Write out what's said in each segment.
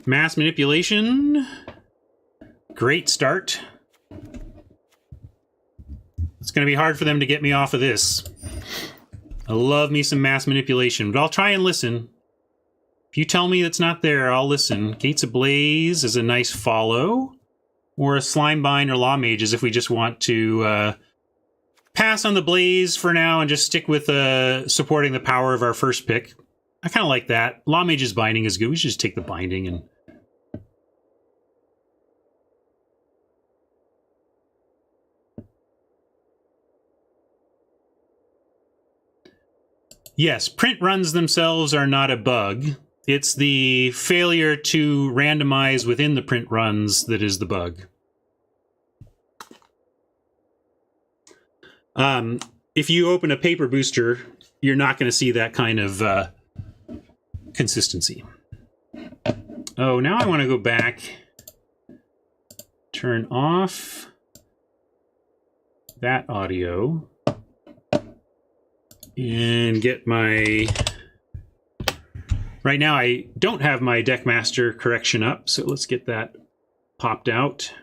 Mass manipulation. Great start. It's going to be hard for them to get me off of this. I love me some mass manipulation, but I'll try and listen. If you tell me it's not there, I'll listen. Gates Ablaze is a nice follow. Or a Slimebind or Law Mages if we just want to pass on the Blaze for now and just stick with supporting the power of our first pick. I kind of like that. Law Mage's Binding is good. We should just take the Binding and... Yes, print runs themselves are not a bug. It's the failure to randomize within the print runs that is the bug. If you open a paper booster, you're not going to see that kind of consistency. Oh, now I want to go back, turn off that audio, and get my... Right now, I don't have my Deckmaster correction up, so let's get that popped out.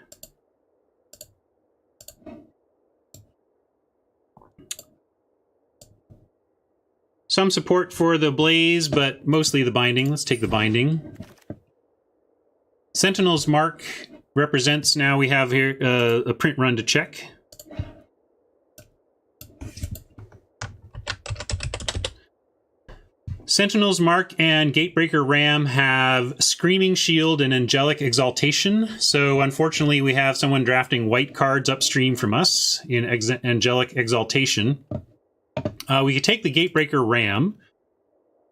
Some support for the Blaze, but mostly the Binding. Let's take the Binding. Sentinel's Mark represents, now we have here a print run to check. Sentinel's Mark and Gatebreaker Ram have Screaming Shield and Angelic Exaltation. So unfortunately, we have someone drafting white cards upstream from us in Angelic Exaltation. We could take the Gatebreaker Ram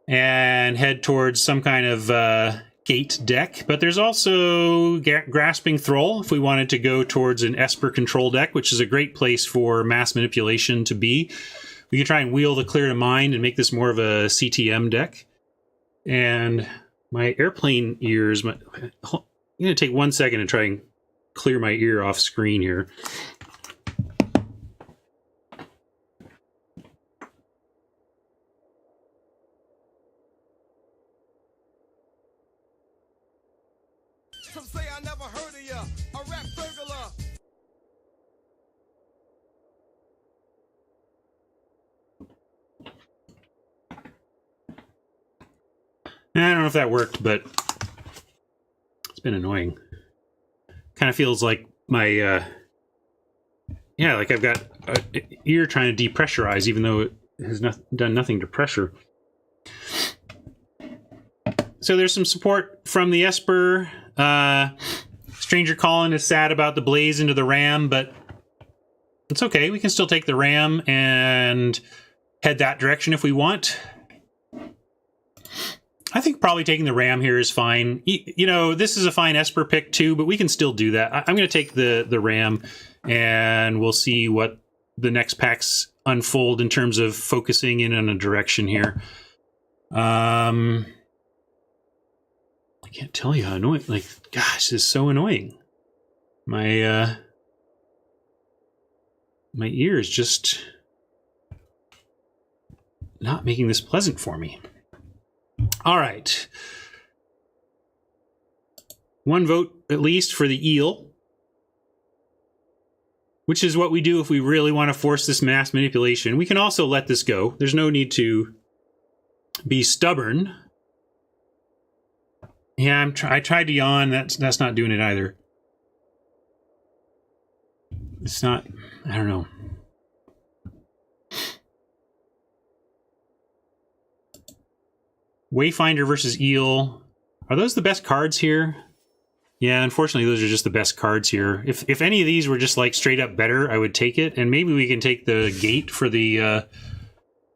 and head towards some kind of gate deck, but there's also Grasping Thrall if we wanted to go towards an Esper control deck, which is a great place for mass manipulation to be. We could try and wheel the Clear to Mind and make this more of a CTM deck. And my airplane ears... I'm going to take 1 second and try and clear my ear off screen here. Some say I never heard of ya, a rap burglar. I don't know if that worked, but it's been annoying. Kind of feels like my, yeah, like I've got an ear trying to depressurize, even though it has done nothing to pressure. So there's some support from the Esper. Stranger Colin is sad about the Blaze into the Ram, but it's okay. We can still take the Ram and head that direction if we want. I think probably taking the Ram here is fine. You know, this is a fine Esper pick too, but we can still do that. I'm going to take the Ram, and we'll see what the next packs unfold in terms of focusing in on a direction here. I can't tell you how annoying. Like, gosh, this is so annoying. My my ear is just not making this pleasant for me. All right. 1 vote, at least, for the eel. Which is what we do if we really want to force this mass manipulation. We can also let this go. There's no need to be stubborn. Yeah, I tried to yawn. That's not doing it either. It's not... I don't know. Wayfinder versus Eel. Are those the best cards here? Yeah, unfortunately, those are just the best cards here. If any of these were just like straight up better, I would take it. And maybe we can take the Gate for the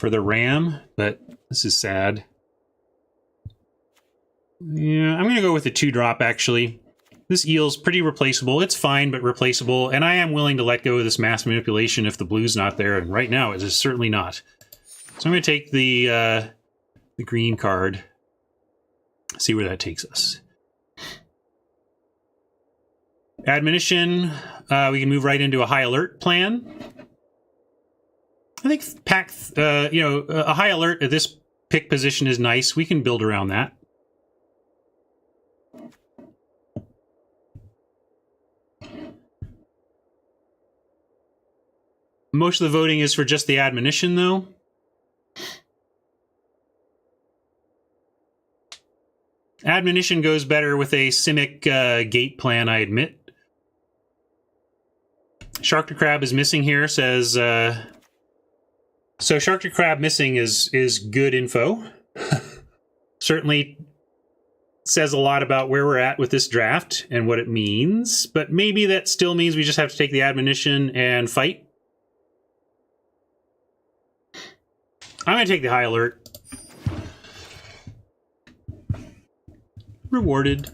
Ram, but this is sad. Yeah, I'm going to go with the 2-drop, actually. This Eel's pretty replaceable. It's fine, but replaceable. And I am willing to let go of this mass manipulation if the blue's not there. And right now, it is certainly not. So I'm going to take the green card. See where that takes us. Admonition. We can move right into a high alert plan. I think a high alert at this pick position is nice. We can build around that. Most of the voting is for just the admonition, though. Admonition goes better with a Simic gate plan, I admit. Shark to Crab is missing here, says... So Shark to Crab missing is good info. Certainly says a lot about where we're at with this draft and what it means, but maybe that still means we just have to take the admonition and fight. I'm going to take the high alert. Rewarded.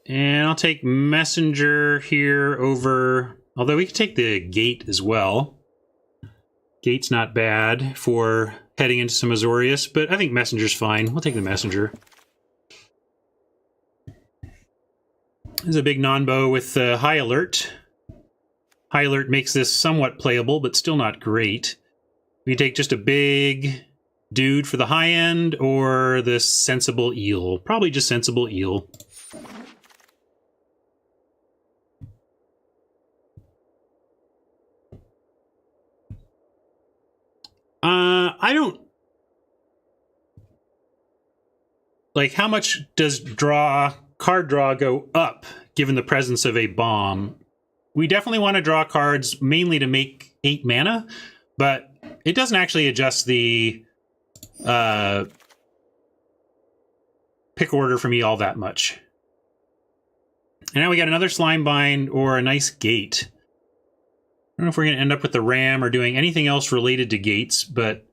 And I'll take Messenger here over... Although we could take the Gate as well. Gate's not bad for heading into some Azorius, but I think Messenger's fine. We'll take the Messenger. This is a big non-bow with High Alert. High Alert makes this somewhat playable, but still not great. We take just a big dude for the high end, or the Sensible Eel. Probably just Sensible Eel. I don't... Like, how much does card draw go up, given the presence of a bomb? We definitely want to draw cards mainly to make 8 mana, but it doesn't actually adjust the pick order for me all that much. And now we got another Slime Bind or a nice Gate. I don't know if we're going to end up with the Ram or doing anything else related to gates, but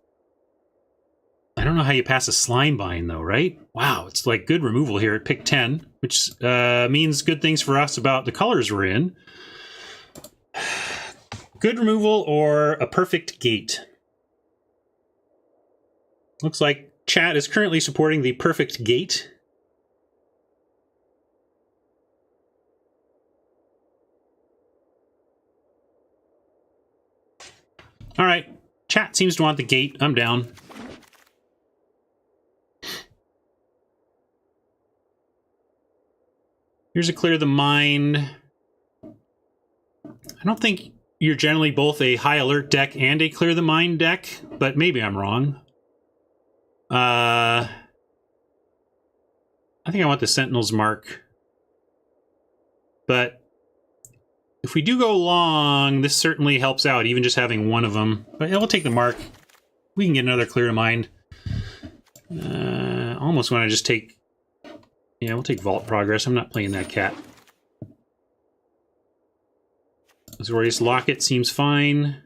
I don't know how you pass a Slime Bind, though, right? Wow, it's like good removal here at pick 10, which means good things for us about the colors we're in. Good removal or a perfect gate. Looks like chat is currently supporting the perfect gate. All right, chat seems to want the gate. I'm down. Here's a Clear the Mind. I don't think you're generally both a High Alert deck and a Clear the Mind deck, but maybe I'm wrong. I think I want the Sentinel's Mark. But if we do go long, this certainly helps out, even just having one of them. But yeah, we'll take the Mark. We can get another Clear to Mind. Almost want to just take... Yeah, we'll take Vault Progress. I'm not playing that cat. Azorius Locket seems fine.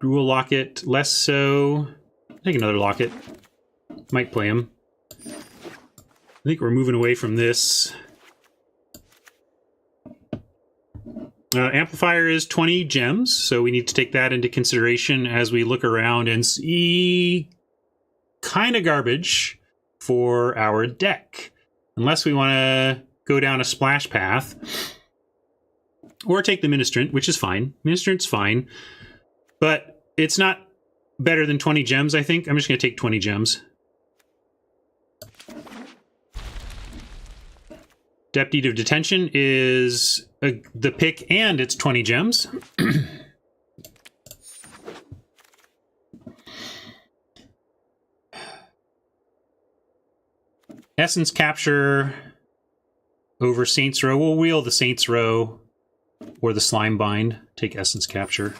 Gruul Locket, less so. Take another Locket. Might play him. I think we're moving away from this. Amplifier is 20 gems, so we need to take that into consideration as we look around and see kind of garbage for our deck. Unless we want to go down a splash path. Or take the Ministrant, which is fine. Ministrant's fine. But it's not better than 20 gems, I think. I'm just going to take 20 gems. Depth of Detention is the pick, and it's 20 gems. Essence Capture over Saints Row. We'll wheel the Saints Row or the Slime Bind. Take Essence Capture.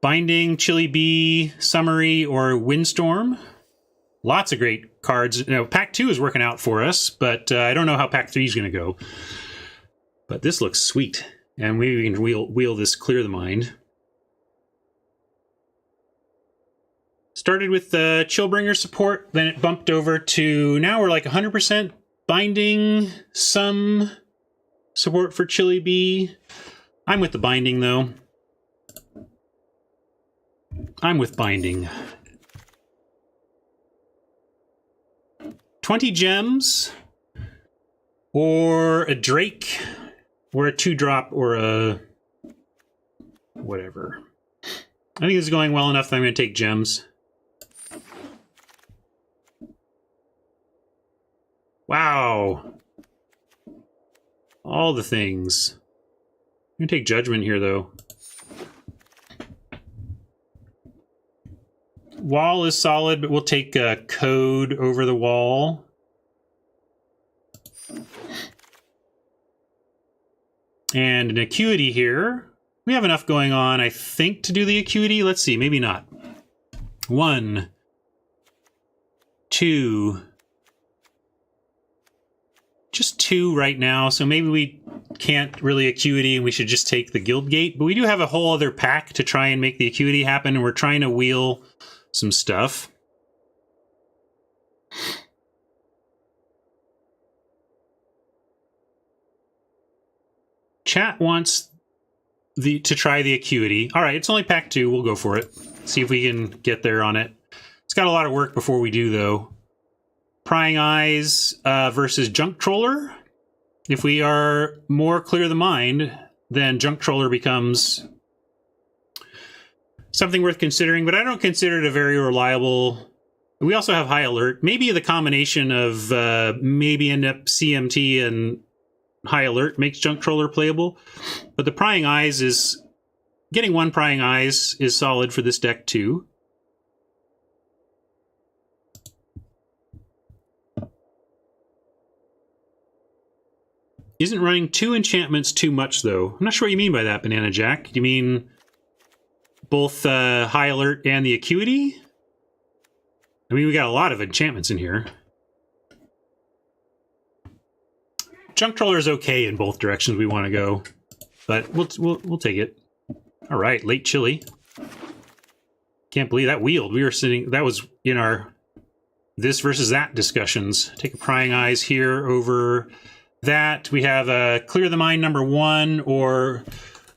Binding, Chili Bee, Summary, or Windstorm. Lots of great cards. You know, Pack 2 is working out for us, but I don't know how Pack 3 is going to go. But this looks sweet. And we can wheel this Clear the Mind. Started with Chillbringer support, then it bumped over to... Now we're like 100% binding, some support for Chili Bee. I'm with the binding, though. I'm with binding. 20 gems, or a Drake, or a 2-drop, or a... whatever. I think this is going well enough that I'm going to take gems. Wow. All the things. I'm going to take Judgment here, though. Wall is solid, but we'll take Code over the Wall. And an Acuity here. We have enough going on, I think, to do the Acuity. Let's see, maybe not. 1, 2... just 2 right now, so maybe we can't really Acuity and we should just take the Guild Gate. But we do have a whole other pack to try and make the Acuity happen, and we're trying to wheel some stuff. Chat wants to try the Acuity. All right, it's only pack 2. We'll go for it. See if we can get there on it. It's got a lot of work before we do, though. Prying Eyes versus Junk Troller. If we are more clear of the mind, then Junk Troller becomes something worth considering, but I don't consider it a very reliable... We also have High Alert. Maybe the combination of maybe end up CMT and High Alert makes Junk Troller playable, but the Prying Eyes is... Getting 1 Prying Eyes is solid for this deck, too. Isn't running 2 enchantments too much, though? I'm not sure what you mean by that, Banana Jack. Do you mean both High Alert and the Acuity? I mean, we got a lot of enchantments in here. Junk Troller is okay in both directions we want to go, but we'll take it. All right, late chili. Can't believe that wheeled. We were sitting... That was in our this versus that discussions. Take a Prying Eyes here over... that. We have a Clear the Mind number 1 or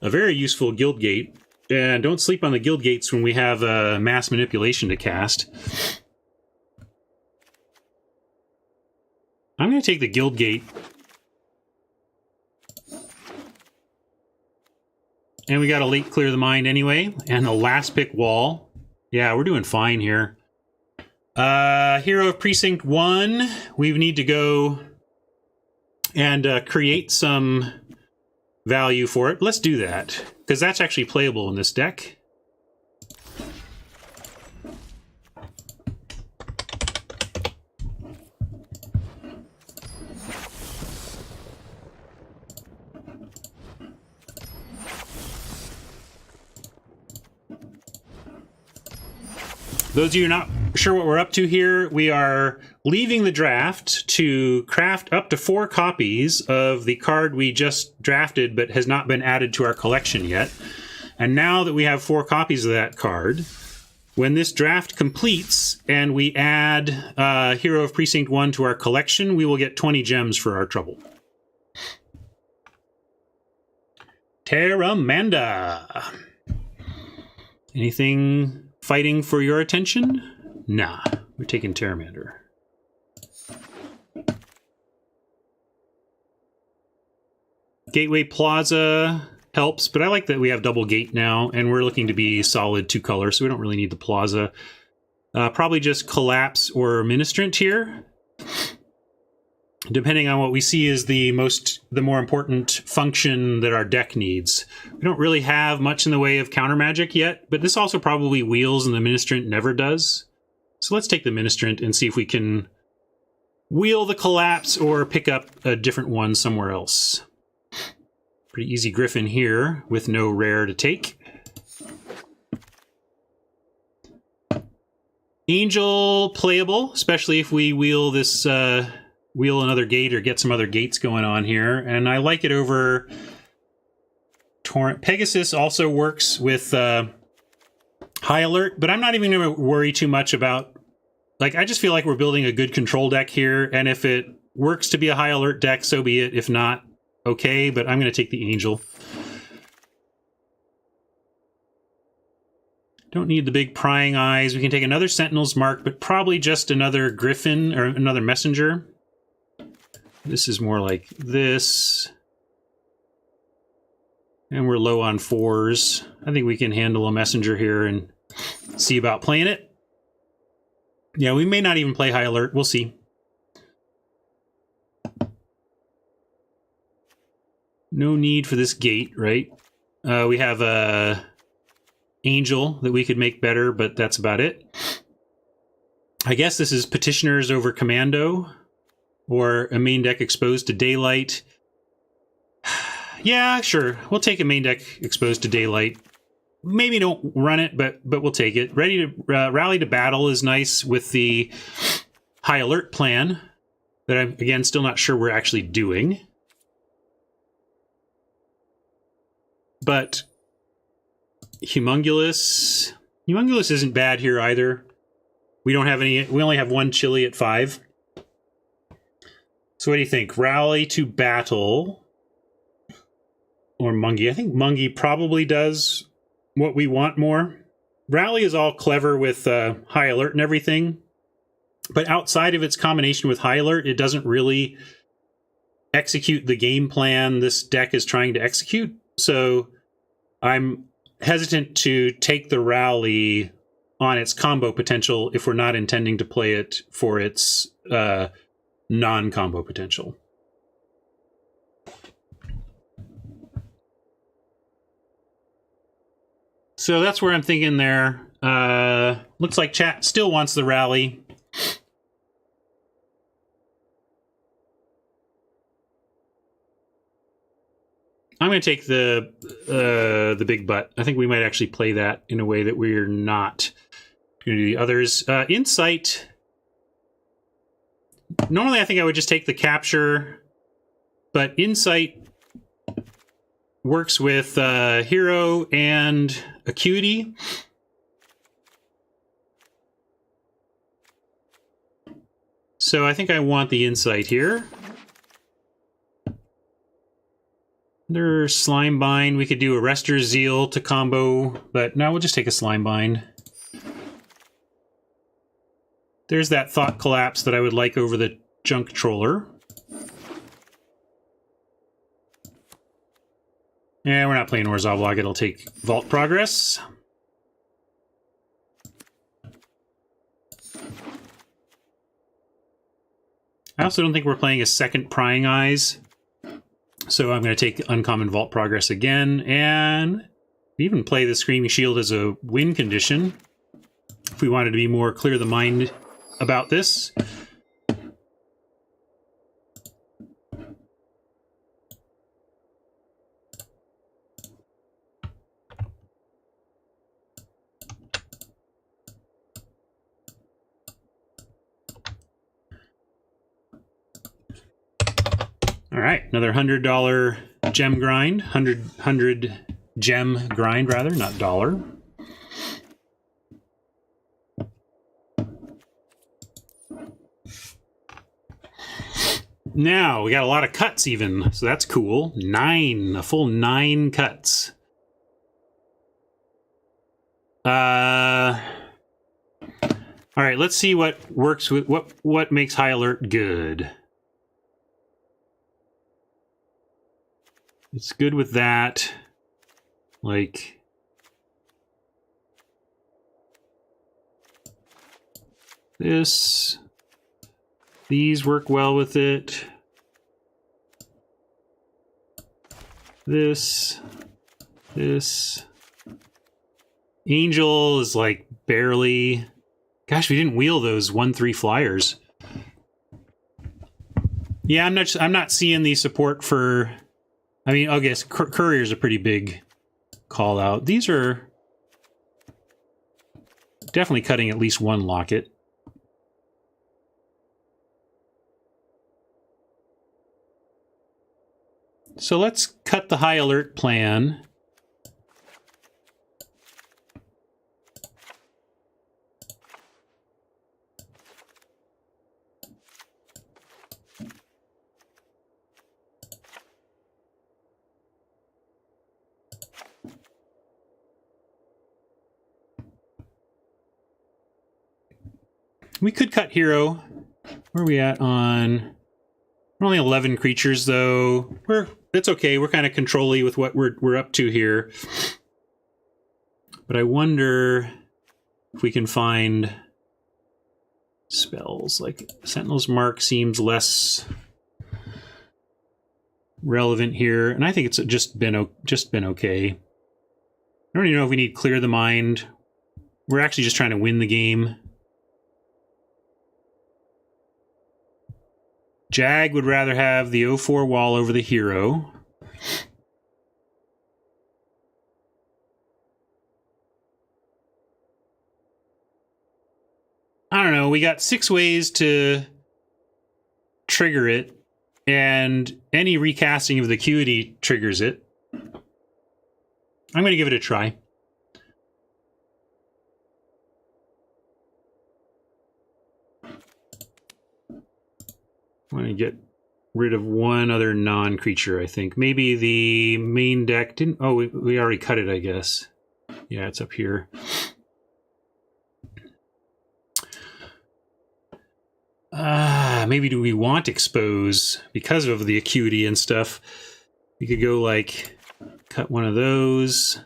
a very useful Guild Gate. And don't sleep on the Guild Gates when we have a Mass Manipulation to cast. I'm going to take the Guild Gate. And we got a late Clear the Mind anyway. And the last pick Wall. Yeah, we're doing fine here. Hero of Precinct 1. We need to go... and create some value for it. Let's do that, because that's actually playable in this deck. Those of you not sure what we're up to here, we are leaving the draft to craft up to 4 copies of the card we just drafted but has not been added to our collection yet. And now that we have 4 copies of that card, when this draft completes and we add Hero of Precinct 1 to our collection, we will get 20 gems for our trouble. Terramanda. Anything fighting for your attention? Nah, we're taking Terramander. Gateway Plaza helps, but I like that we have double gate now, and we're looking to be solid 2 color, so we don't really need the Plaza. Probably just Collapse or Ministrant here, depending on what we see is the more important function that our deck needs. We don't really have much in the way of counter magic yet, but this also probably wheels and the Ministrant never does. So let's take the Ministrant and see if we can wheel the Collapse or pick up a different one somewhere else. Pretty easy Griffin here with no rare to take. Angel playable, especially if we wheel this, wheel another gate or get some other gates going on here. And I like it over Torrent. Pegasus also works with High Alert, but I'm not even going to worry too much about... Like, I just feel like we're building a good control deck here, and if it works to be a High Alert deck, so be it. If not, okay, but I'm going to take the Angel. Don't need the big Prying Eyes. We can take another Sentinel's Mark, but probably just another Griffin or another Messenger. This is more like this. And we're low on 4s. I think we can handle a Messenger here and see about playing it. Yeah, we may not even play High Alert. We'll see. No need for this gate, right? We have a Angel that we could make better, but that's about it. I guess this is Petitioners over Commando, or a main deck exposed to Daylight. Yeah, sure. We'll take a main deck exposed to Daylight. Maybe don't run it, but we'll take it. Ready to Rally to Battle is nice with the High Alert plan that I'm, again, still not sure we're actually doing. But Humongulous isn't bad here either. We don't have any, we only have one Chili at 5. So what do you think? Rally to Battle or Mungie? I think Mungie probably does what we want more. Rally is all clever with High Alert and everything, but outside of its combination with High Alert, it doesn't really execute the game plan this deck is trying to execute. So I'm hesitant to take the Rally on its combo potential if we're not intending to play it for its non-combo potential. So that's where I'm thinking there. Looks like chat still wants the Rally. I'm going to take the big butt. I think we might actually play that in a way that we're not going to do the others. Insight. Normally, I think I would just take the capture, but Insight works with Hero and Acuity. So I think I want the Insight here. There's Slime Bind. We could do Arrestor's Zeal to combo, but no, we'll just take a Slime Bind. There's that Thought Collapse that I would like over the Junk Troller. Yeah, we're not playing Orzhov. It'll take Vault Progress. I also don't think we're playing a second Prying Eyes. So I'm going to take Uncommon Vault Progress again, and even play the Screaming Shield as a win condition if we wanted to be more clear the mind about this. All right, another $100 gem grind, 100 gem grind rather, not dollar. Now we got a lot of cuts even, so that's cool. A full 9 cuts. All right, let's see what works with what makes High Alert good. It's good with that. Like, this. These work well with it. This. Angel is like barely. Gosh, we didn't wheel those 1/3 flyers. Yeah, I'm not seeing the support for. I mean, I guess Courier's a pretty big call out. These are definitely cutting at least one locket. So let's cut the High Alert plan. We could cut Hero. Where are we at on... We're only 11 creatures, though. It's okay. We're kind of control-y with what we're up to here. But I wonder if we can find spells. Like, Sentinel's Mark seems less relevant here, and I think it's just been okay. I don't even know if we need clear the mind. We're actually just trying to win the game. Jag would rather have the 0-4 wall over the hero. I don't know. We got 6 ways to trigger it, and any recasting of the acuity triggers it. I'm going to give it a try. I'm going to get rid of one other non-creature, I think. Maybe the main deck didn't... Oh, we already cut it, I guess. Yeah, it's up here. Maybe do we want expose because of the acuity and stuff? We could go like cut one of those.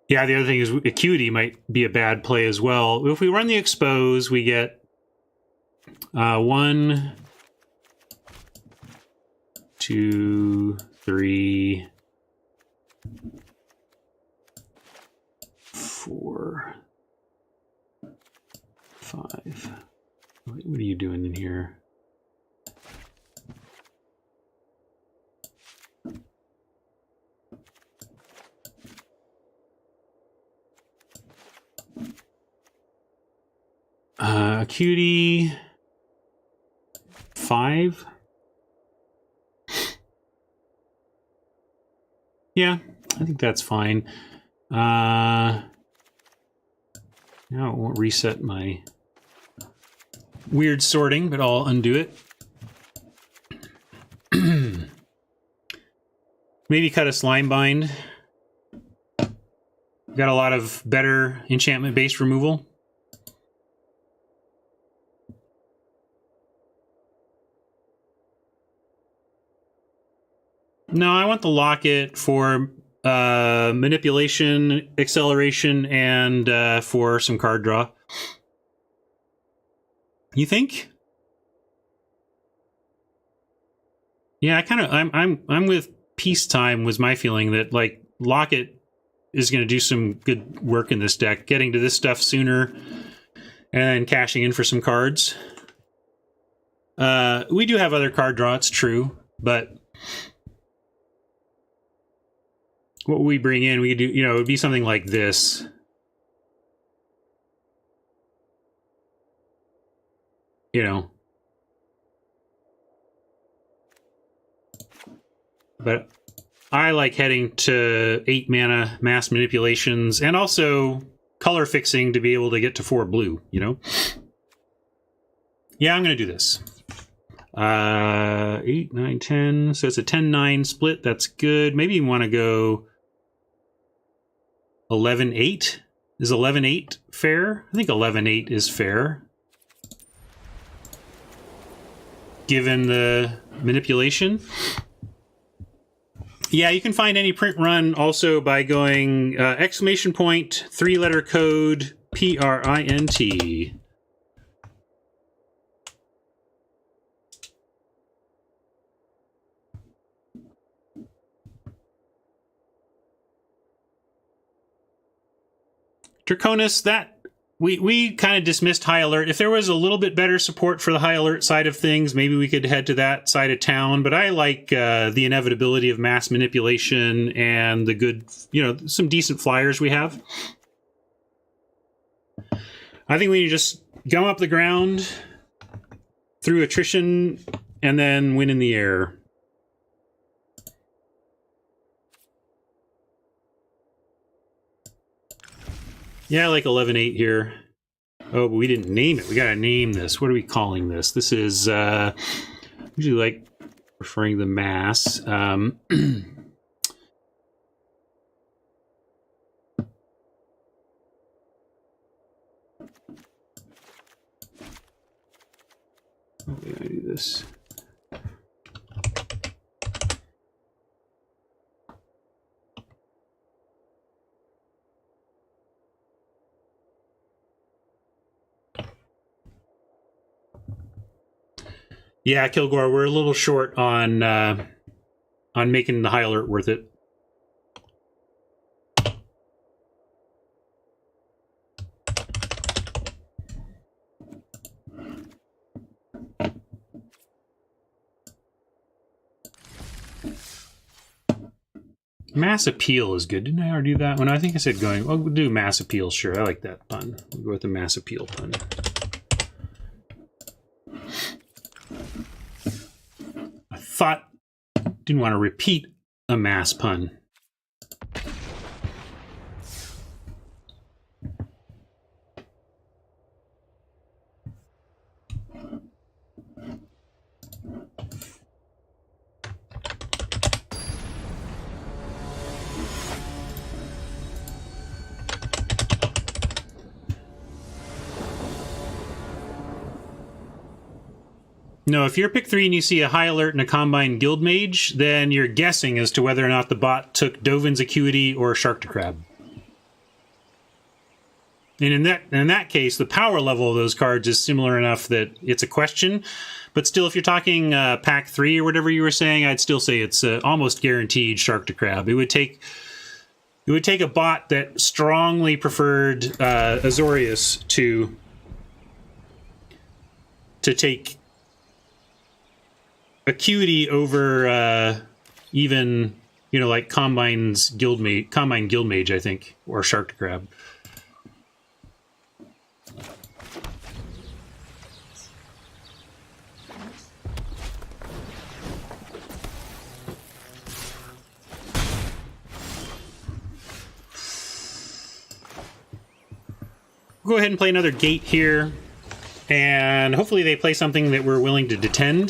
Yeah, the other thing is acuity might be a bad play as well. If we run the expose, we get 1, 2, 3, 4, 5. What are you doing in here? Acuity 5. Yeah, I think that's fine. Now it won't reset my weird sorting, but I'll undo it. Maybe cut a slime bind. Got a lot of better enchantment-based removal. No, I want the locket for manipulation, acceleration, and for some card draw. You think? Yeah, I'm with peacetime was my feeling that like locket is going to do some good work in this deck, getting to this stuff sooner and cashing in for some cards. We do have other card draw, it's true, but what we bring in, we could do, you know, it would be something like this. You know. But I like heading to 8 mana mass manipulations and also color fixing to be able to get to 4 blue, you know? Yeah, I'm going to do this. 8, 9, 10. So it's a 10-9 split. That's good. Maybe you want to go 11-8. Is 11-8 fair? I think 11-8 is fair. Given the manipulation. Yeah, you can find any print run also by going exclamation point, 3-letter code, PRINT. Draconis, that we kind of dismissed high alert. If there was a little bit better support for the high alert side of things, maybe we could head to that side of town. But I like the inevitability of mass manipulation and the good, you know, some decent flyers we have. I think we need to just gum up the ground through attrition and then win in the air. Yeah, I like 11-8 here. Oh, but we didn't name it. We gotta name this. What are we calling this? This is, usually like referring to the mass. Okay, I do this. Yeah, Kilgore, we're a little short on making the high alert worth it. Mass appeal is good. Didn't I already do that one? I think I said going. Well, we'll do mass appeal. Sure, I like that pun. We'll go with the mass appeal pun. I thought didn't want to repeat a mass pun. No, if you're pick 3 and you see a high alert and a combined guild mage, then you're guessing as to whether or not the bot took Dovin's Acuity or Shark to Crab. And in that case, the power level of those cards is similar enough that it's a question. But still, if you're talking pack 3 or whatever you were saying, I'd still say it's almost guaranteed Shark to Crab. It would take a bot that strongly preferred Azorius to take Acuity over even, you know, like Combine Guild Mage, I think, or Shark to Crab. We'll go ahead and play another gate here. And hopefully they play something that we're willing to detain.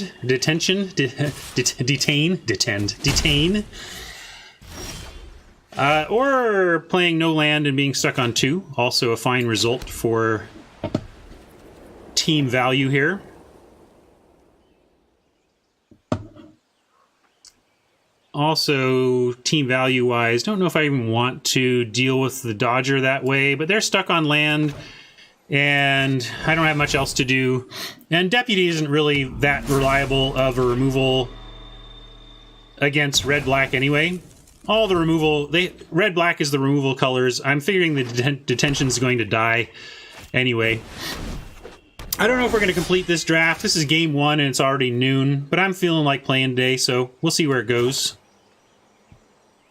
Or playing no land and being stuck on 2. Also a fine result for team value here. Also, team value-wise, don't know if I even want to deal with the Dodger that way, but they're stuck on land. And I don't have much else to do. And Deputy isn't really that reliable of a removal against red-black anyway. All the removal... red-black is the removal colors. I'm figuring the detention is going to die anyway. I don't know if we're going to complete this draft. This is game 1 and it's already noon. But I'm feeling like playing today, so we'll see where it goes.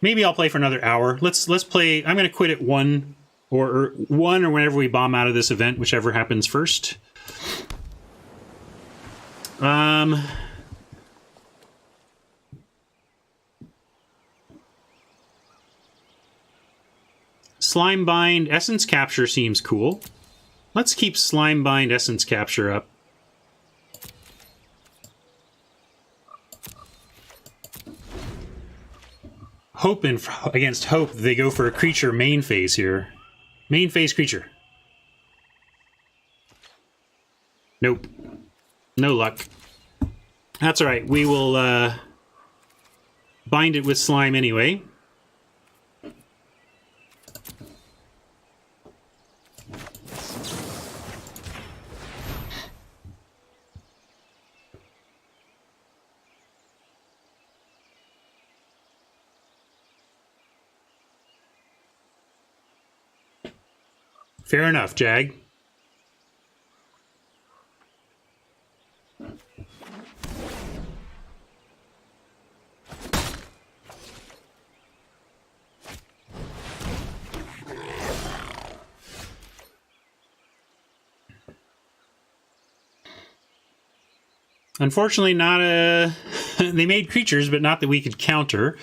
Maybe I'll play for another hour. Let's play... I'm going to quit at 1... or whenever we bomb out of this event, whichever happens first. Slimebind Essence Capture seems cool. Let's keep Slimebind Essence Capture up. Hope against hope, they go for a creature main phase here. Main phase creature. Nope. No luck. That's alright. We will bind it with slime anyway. Fair enough, Jag. Unfortunately, not a... they made creatures, but not that we could counter.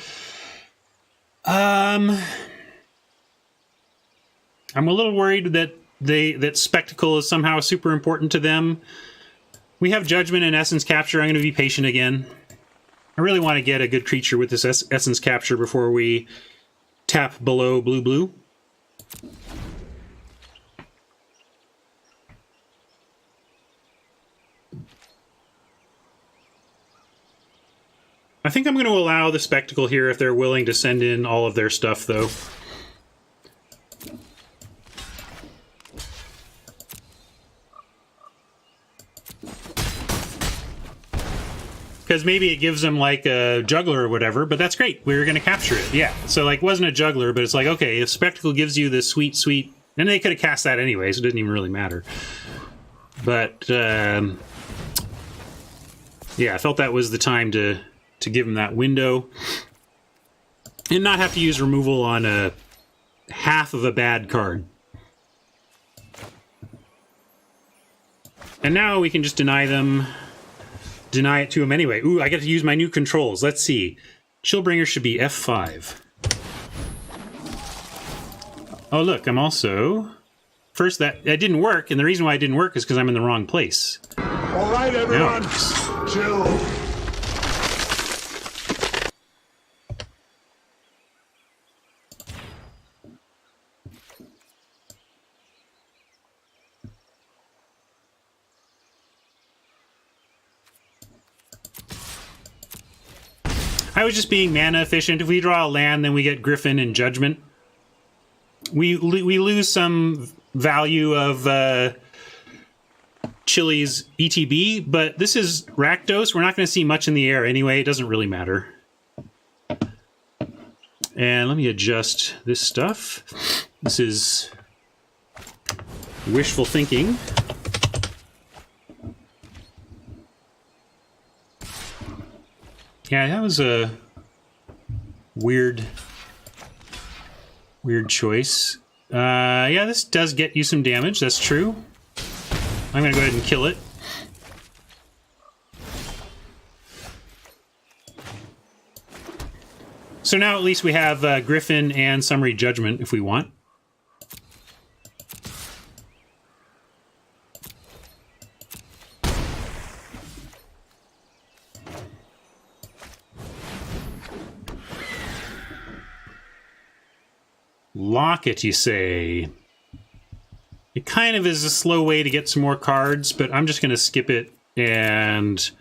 I'm a little worried that that Spectacle is somehow super important to them. We have Judgment and Essence Capture. I'm going to be patient again. I really want to get a good creature with this Essence Capture before we tap below blue-blue. I think I'm going to allow the Spectacle here if they're willing to send in all of their stuff, though. Because maybe it gives them, like, a Juggler or whatever, but that's great. We were going to capture it, yeah. So, like, wasn't a Juggler, but it's like, okay, if Spectacle gives you this sweet, sweet... And they could have cast that anyway, so it didn't even really matter. But, yeah, I felt that was the time to give them that window. And not have to use removal on a half of a bad card. And now we can just deny them... Deny it to him anyway. Ooh, I get to use my new controls. Let's see. Chillbringer should be F5. Oh, look, I'm also... First, that didn't work, and the reason why it didn't work is because I'm in the wrong place. All right, everyone, chill. I was just being mana efficient. If we draw a land, then we get Griffin and Judgment. We lose some value of Chili's ETB, but this is Rakdos. We're not going to see much in the air anyway. It doesn't really matter. And let me adjust this stuff. This is wishful thinking. Yeah, that was a weird choice. Yeah, this does get you some damage, that's true. I'm gonna go ahead and kill it. So now at least we have Griffin and Summary Judgment if we want. Lock it, you say? It kind of is a slow way to get some more cards, but I'm just going to skip it and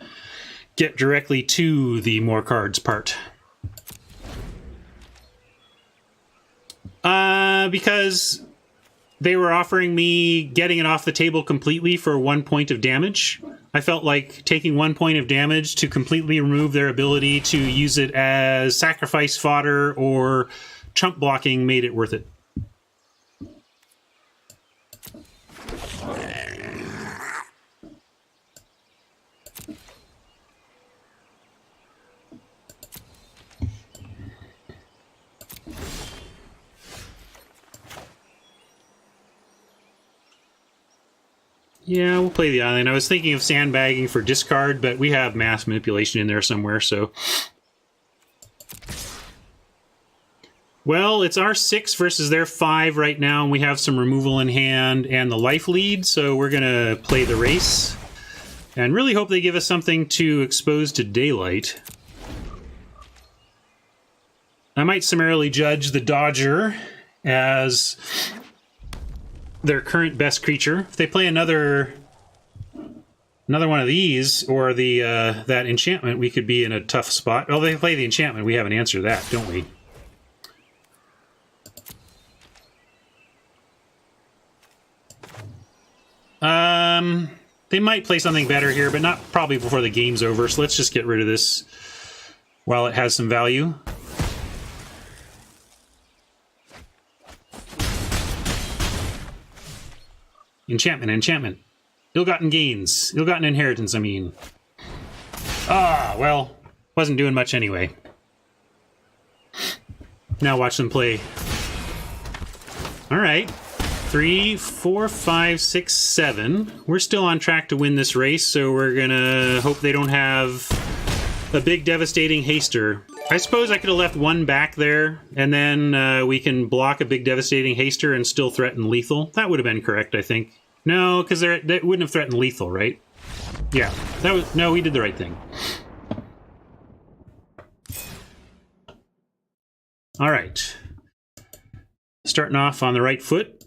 get directly to the more cards part. Because they were offering me getting it off the table completely for 1 point of damage. I felt like taking 1 point of damage to completely remove their ability to use it as sacrifice fodder or chump blocking made it worth it. Yeah, we'll play the island. I was thinking of sandbagging for discard, but we have mass manipulation in there somewhere, so... Well, it's our 6 versus their 5 right now, and we have some removal in hand and the life lead, so we're going to play the race. And really hope they give us something to expose to daylight. I might summarily judge the Dodger as their current best creature. If they play another one of these, or the that enchantment, we could be in a tough spot. Well, they play the enchantment, we have an answer to that, don't we? They might play something better here, but not probably before the game's over, so let's just get rid of this while it has some value. Enchantment. Ill-gotten gains. Ill-gotten inheritance, I mean. Ah, well, wasn't doing much anyway. Now watch them play. Alright. 3, 4, 5, 6, 7. We're still on track to win this race, so we're gonna hope they don't have a big devastating haster. I suppose I could have left one back there, and then we can block a big devastating haster and still threaten lethal. That would have been correct, I think. No, because they wouldn't have threatened lethal, right? Yeah, that was... No, we did the right thing. Alright. Starting off on the right foot.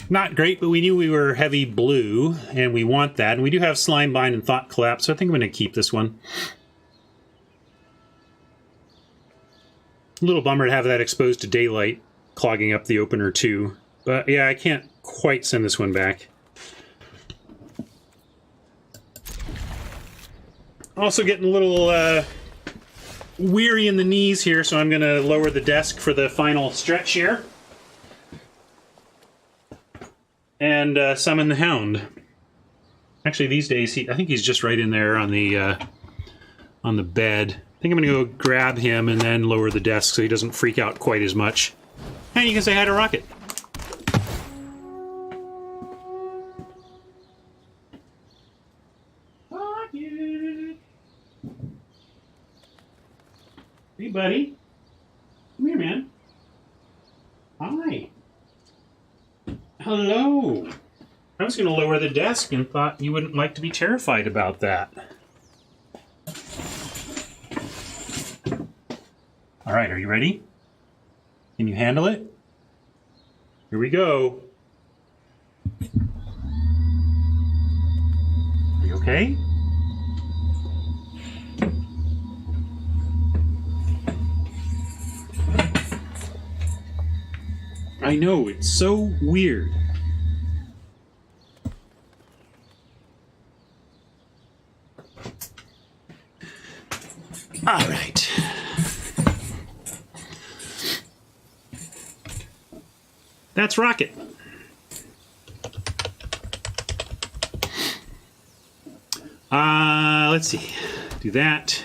Not great, but we knew we were heavy blue, and we want that. And we do have Slime Bind and Thought Collapse, so I think I'm going to keep this one. A little bummer to have that exposed to daylight, clogging up the opener too. But yeah, I can't quite send this one back. Also getting a little weary in the knees here, so I'm going to lower the desk for the final stretch here. And summon the Hound. Actually, these days, I think he's just right in there on the bed. I think I'm going to go grab him and then lower the desk so he doesn't freak out quite as much. And you can say hi to Rocket. Rocket! Hey, buddy. Come here, man. Hi. Hello. I was going to lower the desk and thought you wouldn't like to be terrified about that. All right, are you ready? Can you handle it? Here we go. Are you okay? I know, it's so weird. All right. That's Rocket. Let's see. Do that.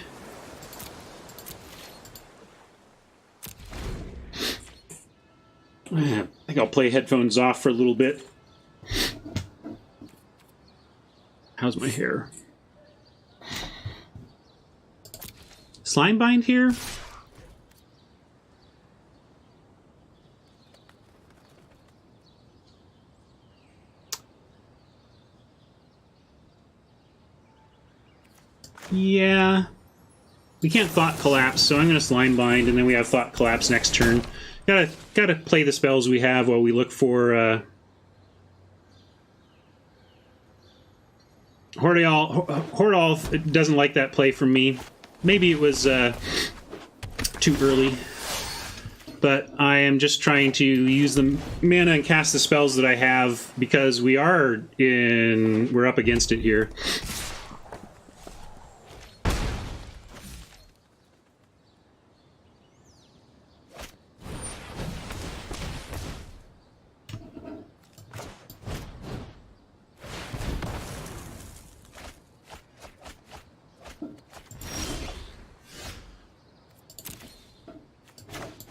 I think I'll play headphones off for a little bit. How's my hair? Slime bind here? Yeah. We can't Thought Collapse, so I'm going to Slime Bind, and then we have Thought Collapse next turn. Gotta play the spells we have while we look for Hordal doesn't like that play from me. Maybe it was too early, but I am just trying to use the mana and cast the spells that I have because we're up against it here.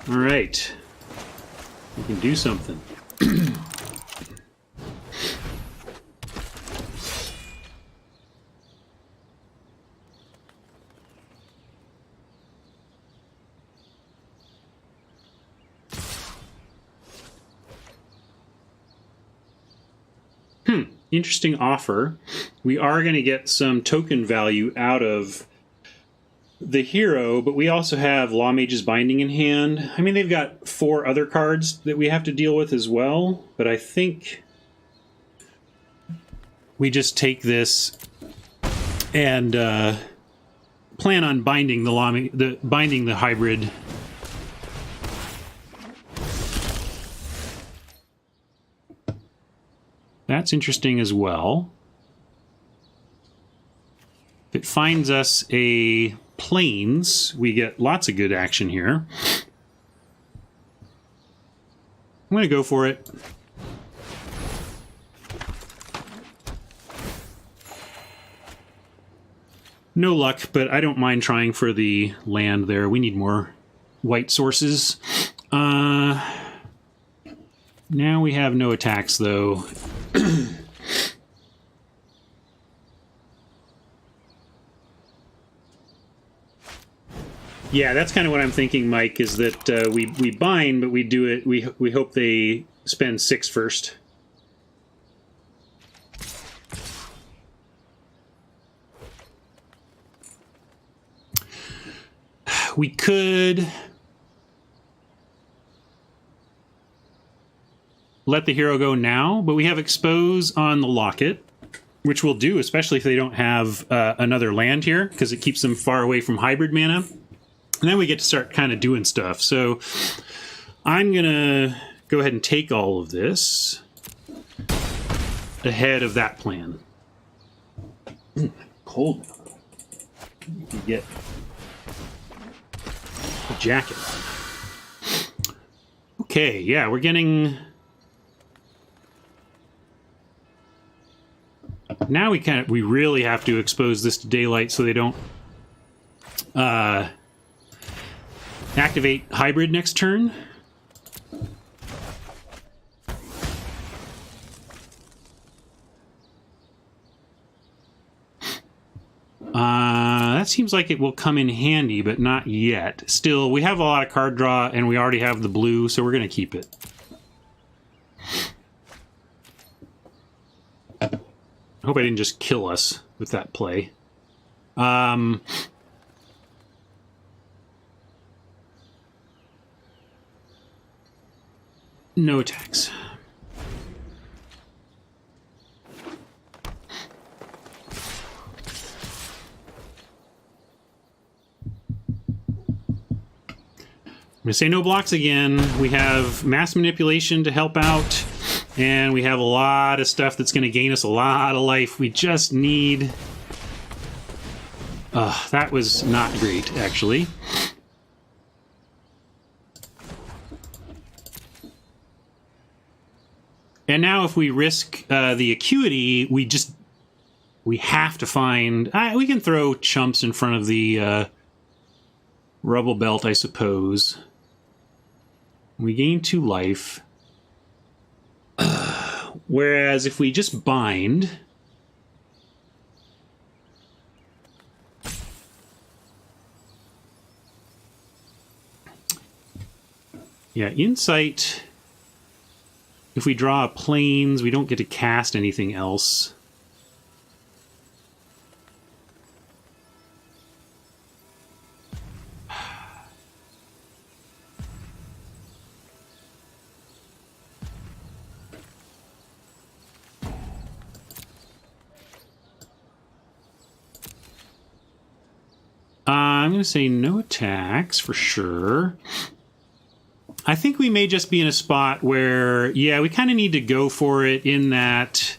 All right, we can do something. Interesting offer. We are going to get some token value out of the hero, but we also have Law Mage's Binding in hand. I mean, they've got 4 other cards that we have to deal with as well, but I think we just take this and plan on binding binding the hybrid. That's interesting as well. If it finds us a plains, we get lots of good action here. I'm going to go for it. No luck, but I don't mind trying for the land there. We need more white sources. Now we have no attacks, though. Yeah, that's kind of what I'm thinking, Mike, is that we bind, but we do it. We hope they spend 6 first. We could let the hero go now, but we have expose on the locket, which we'll do, especially if they don't have another land here, because it keeps them far away from hybrid mana. And then we get to start kind of doing stuff. So I'm going to go ahead and take all of this ahead of that plan. Cold now. You can get a jacket. Okay, yeah, we're getting... Now we really have to expose this to daylight so they don't activate hybrid next turn. That seems like it will come in handy, but not yet. Still, we have a lot of card draw, and we already have the blue, so we're going to keep it. I hope I didn't just kill us with that play. No attacks. I'm going to say no blocks again. We have mass manipulation to help out, and we have a lot of stuff that's going to gain us a lot of life. We just need... that was not great, actually. And now if we risk the acuity, we have to find... we can throw chumps in front of the rubble belt, I suppose. We gain 2 life. Whereas if we just bind... Yeah, insight... If we draw planes, we don't get to cast anything else. I'm going to say no attacks for sure. I think we may just be in a spot where, yeah, we kind of need to go for it in that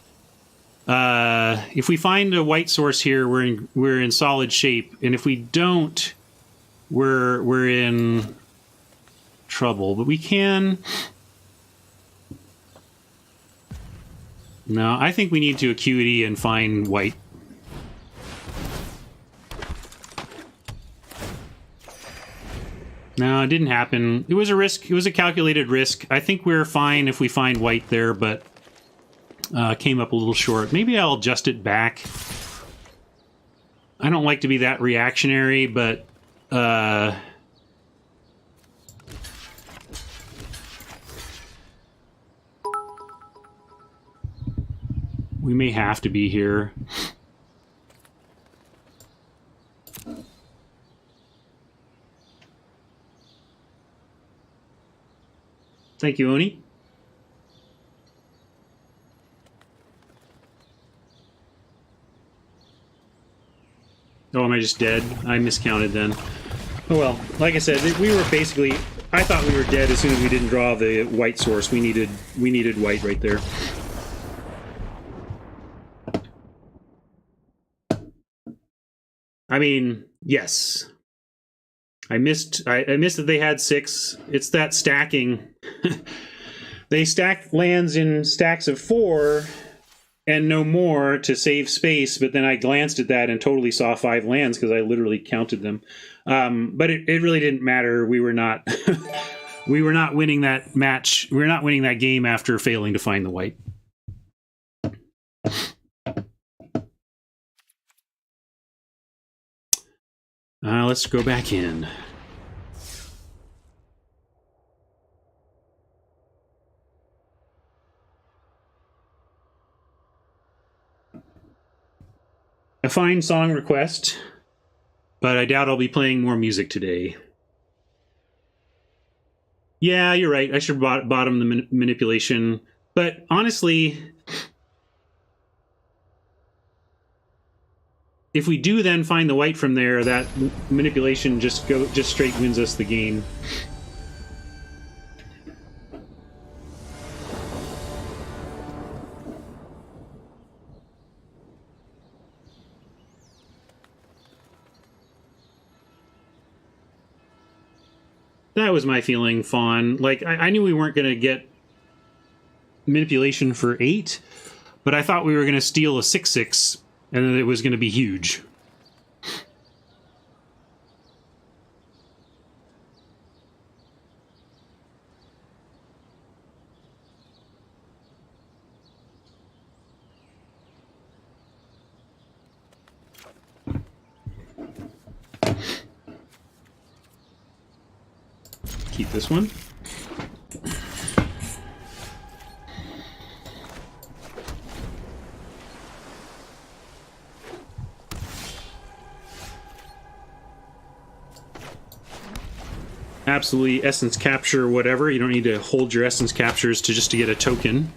if we find a white source here, we're in solid shape, and if we don't, we're in trouble. But we can... No, I think we need to acuity and find white. No, it didn't happen. It was a risk. It was a calculated risk. I think we're fine if we find white there, but came up a little short. Maybe I'll adjust it back. I don't like to be that reactionary, but... we may have to be here. Thank you, Oni. Oh, am I just dead? I miscounted then. Oh well, like I said, we were basically... I thought we were dead as soon as we didn't draw the white source. We needed white right there. I mean, yes. I missed that they had 6. It's that stacking. They stack lands in stacks of 4 and no more to save space, but then I glanced at that and totally saw 5 lands because I literally counted them. But it really didn't matter. We were not we were not winning that match. We were not winning that game after failing to find the white. Let's go back in. A fine song request, but I doubt I'll be playing more music today. Yeah, you're right. I should bottom the manipulation. But honestly, if we do then find the white from there, that manipulation just straight wins us the game. That was my feeling, Fawn. Like, I knew we weren't going to get manipulation for 8, but I thought we were going to steal a 6/6, and then it was going to be huge. Keep this one. Absolutely essence capture, whatever. You don't need to hold your essence captures to get a token.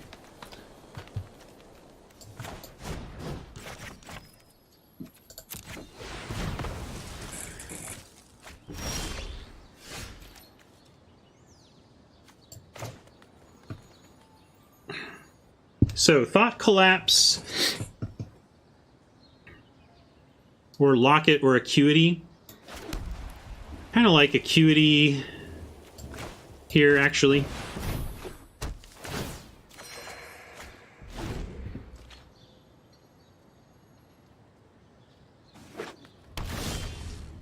So, Thought Collapse, or Locket, or Acuity. Kind of like Acuity here, actually.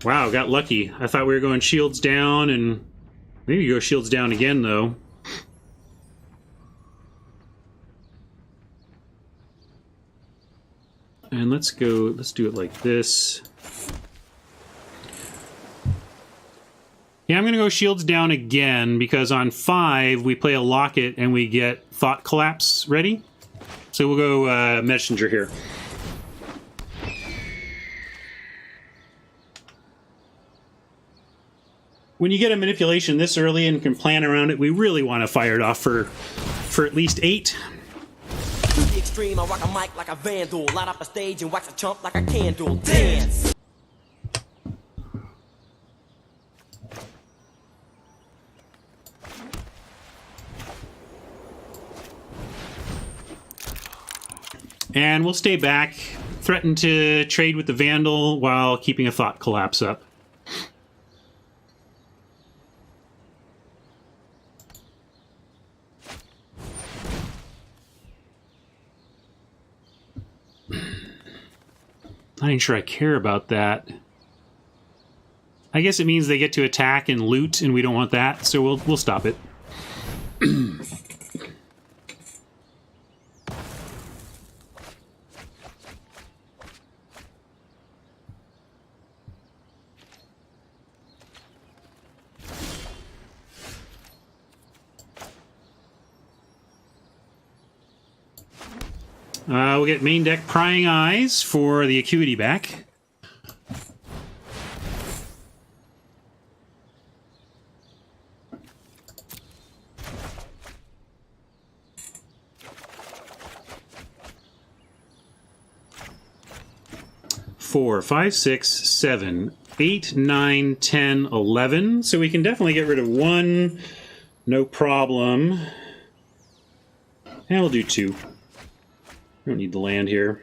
Wow, got lucky. I thought we were going shields down, and maybe go shields down again, though. And let's do it like this. Yeah, I'm going to go shields down again, because on 5, we play a Locket and we get Thought Collapse ready. So we'll go Messenger here. When you get a manipulation this early and can plan around it, we really want to fire it off for at least 8. The extreme, I rock a mic like a vandal, light up a stage and wax a chump like a candle. Dance! And we'll stay back, threaten to trade with the Vandal while keeping a Thought Collapse up. Not even sure I care about that. I guess it means they get to attack and loot, and we don't want that, so we'll stop it. We'll get main deck Prying Eyes for the Acuity back. Four, 5, 6, 7, 8, 9, 10, 11. So we can definitely get rid of 1, no problem. And we'll do 2. We don't need the land here.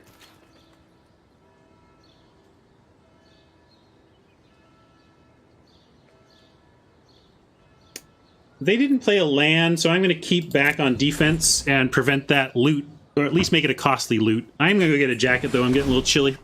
They didn't play a land, so I'm going to keep back on defense and prevent that loot, or at least make it a costly loot. I'm going to go get a jacket, though. I'm getting a little chilly.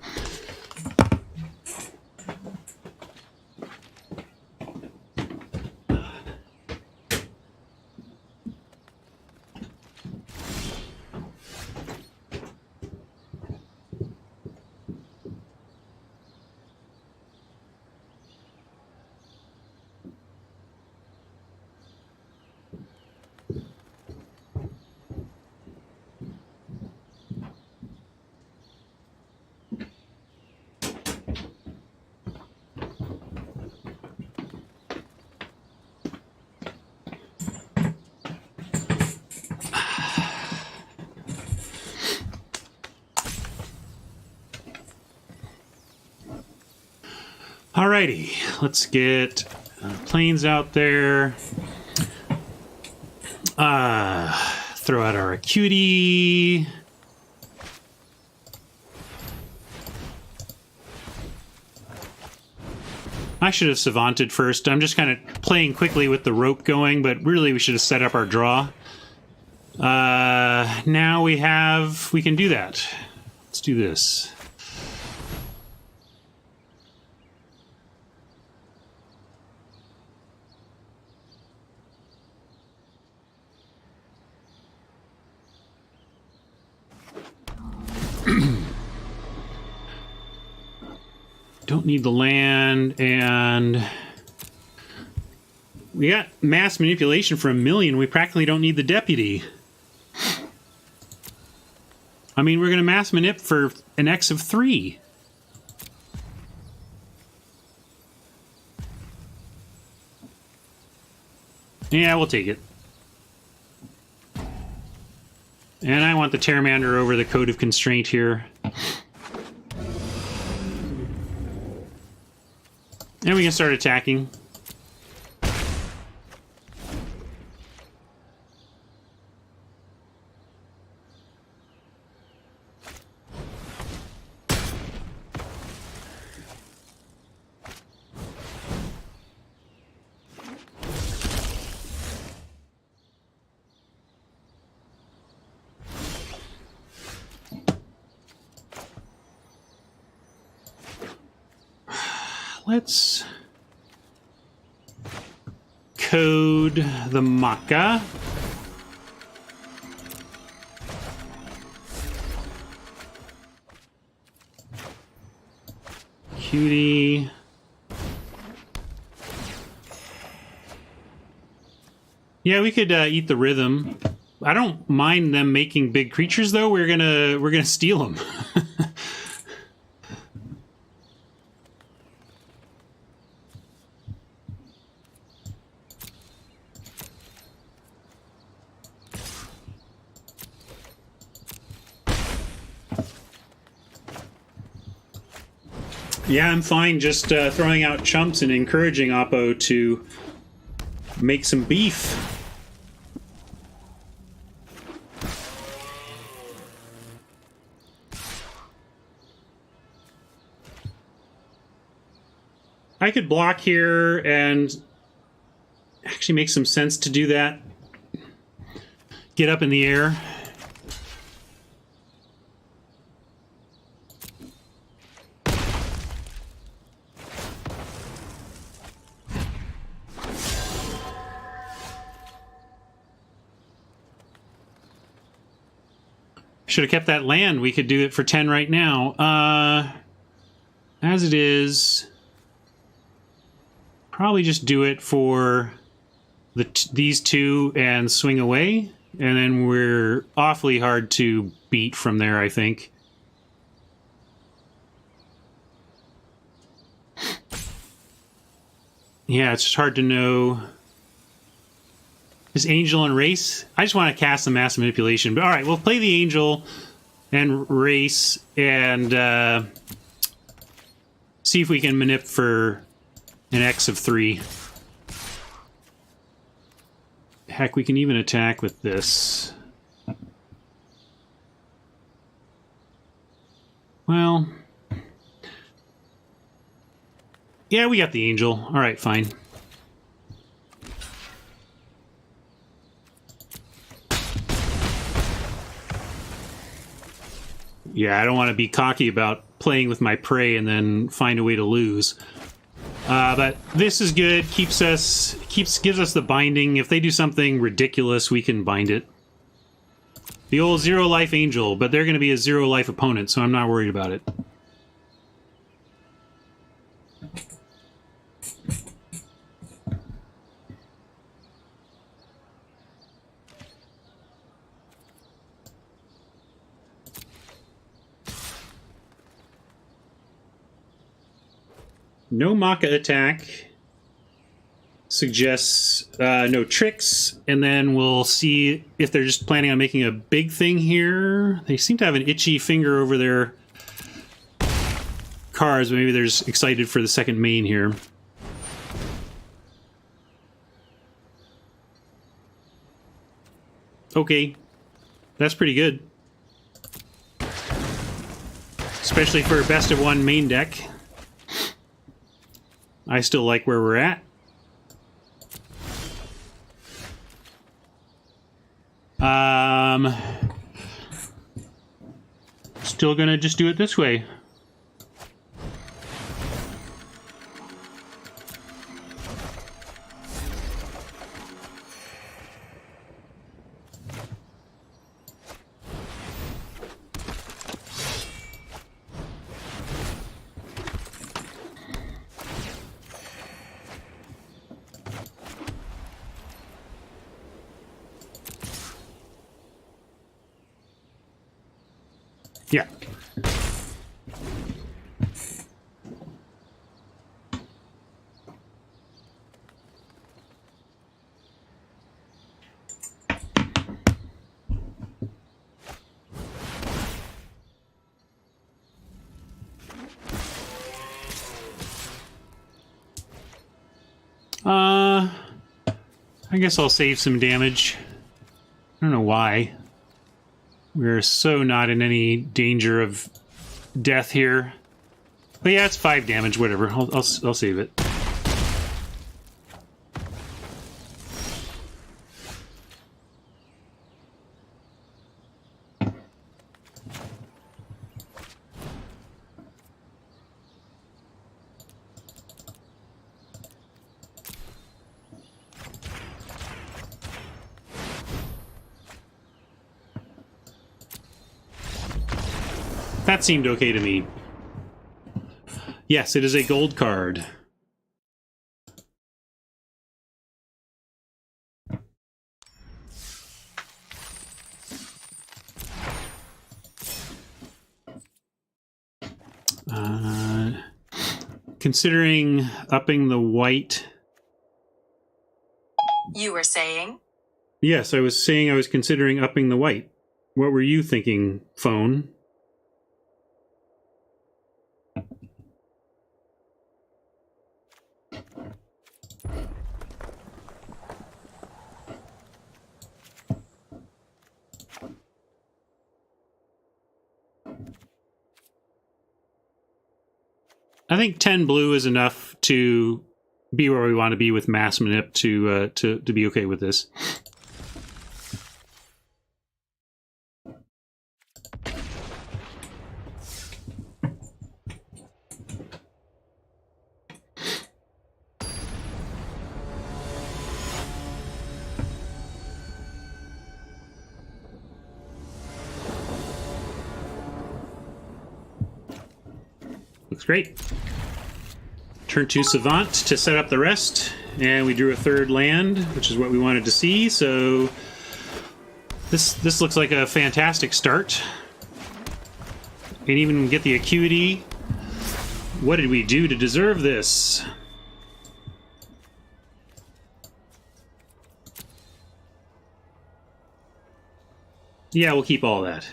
Alrighty, let's get planes out there. Throw out our acuity. I should have savanted first. I'm just kind of playing quickly with the rope going, but really we should have set up our draw. Now we can do that. Let's do this. Don't need the land, and we got mass manipulation for 1 million. We practically don't need the deputy. I mean, we're going to mass manip for an X of 3. Yeah, we'll take it. And I want the Pteramander over the Code of Constraint here. And we can start attacking. Let's code the Maca. Cutie. Yeah, we could eat the rhythm. I don't mind them making big creatures, though. We're gonna steal them. Yeah, I'm fine just throwing out chumps and encouraging Oppo to make some beef. I could block here and actually make some sense to do that. Get up in the air. Should have kept that land. We could do it for 10 right now. As it is, probably just do it for these two and swing away. And then we're awfully hard to beat from there, I think. Yeah, it's just hard to know. Is Angel and Race? I just want to cast the Mass Manipulation. But all right, we'll play the Angel and Race and see if we can manip for an X of 3. Heck, we can even attack with this. Well, yeah, we got the Angel. All right, fine. Yeah, I don't want to be cocky about playing with my prey and then find a way to lose. But this is good. Gives us the binding. If they do something ridiculous, we can bind it. The old 0 life Angel, but they're going to be a 0 life opponent, so I'm not worried about it. No Maca attack suggests no tricks, and then we'll see if they're just planning on making a big thing here. They seem to have an itchy finger over their cards, but maybe they're just excited for the second main here. Okay, that's pretty good. Especially for a best of one main deck. I still like where we're at. Still gonna just do it this way. Yeah. I guess I'll save some damage. I don't know why. We're so not in any danger of death here. But yeah, it's 5 damage, whatever. I'll save it. That seemed okay to me. Yes, it is a gold card. Considering upping the white. You were saying? Yes, I was saying I was considering upping the white. What were you thinking, phone? I think 10 blue is enough to be where we want to be with mass manip to be okay with this. Looks great. Turn 2 Savant to set up the rest, and we drew a 3rd land, which is what we wanted to see, so this looks like a fantastic start. And even get the acuity. What did we do to deserve this? Yeah, we'll keep all that.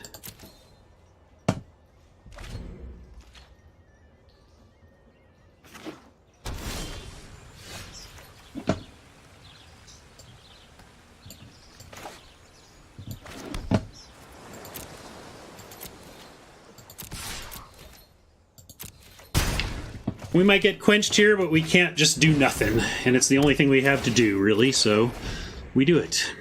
We might get quenched here, but we can't just do nothing. And it's the only thing we have to do, really, so we do it.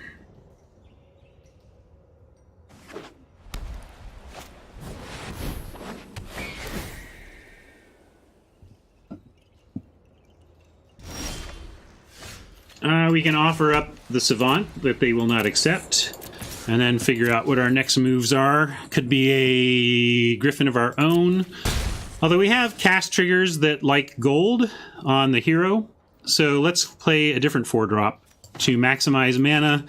We can offer up the Savant that they will not accept, and then figure out what our next moves are. Could be a Griffin of our own. Although we have cast triggers that like gold on the hero, so let's play a different 4-drop to maximize mana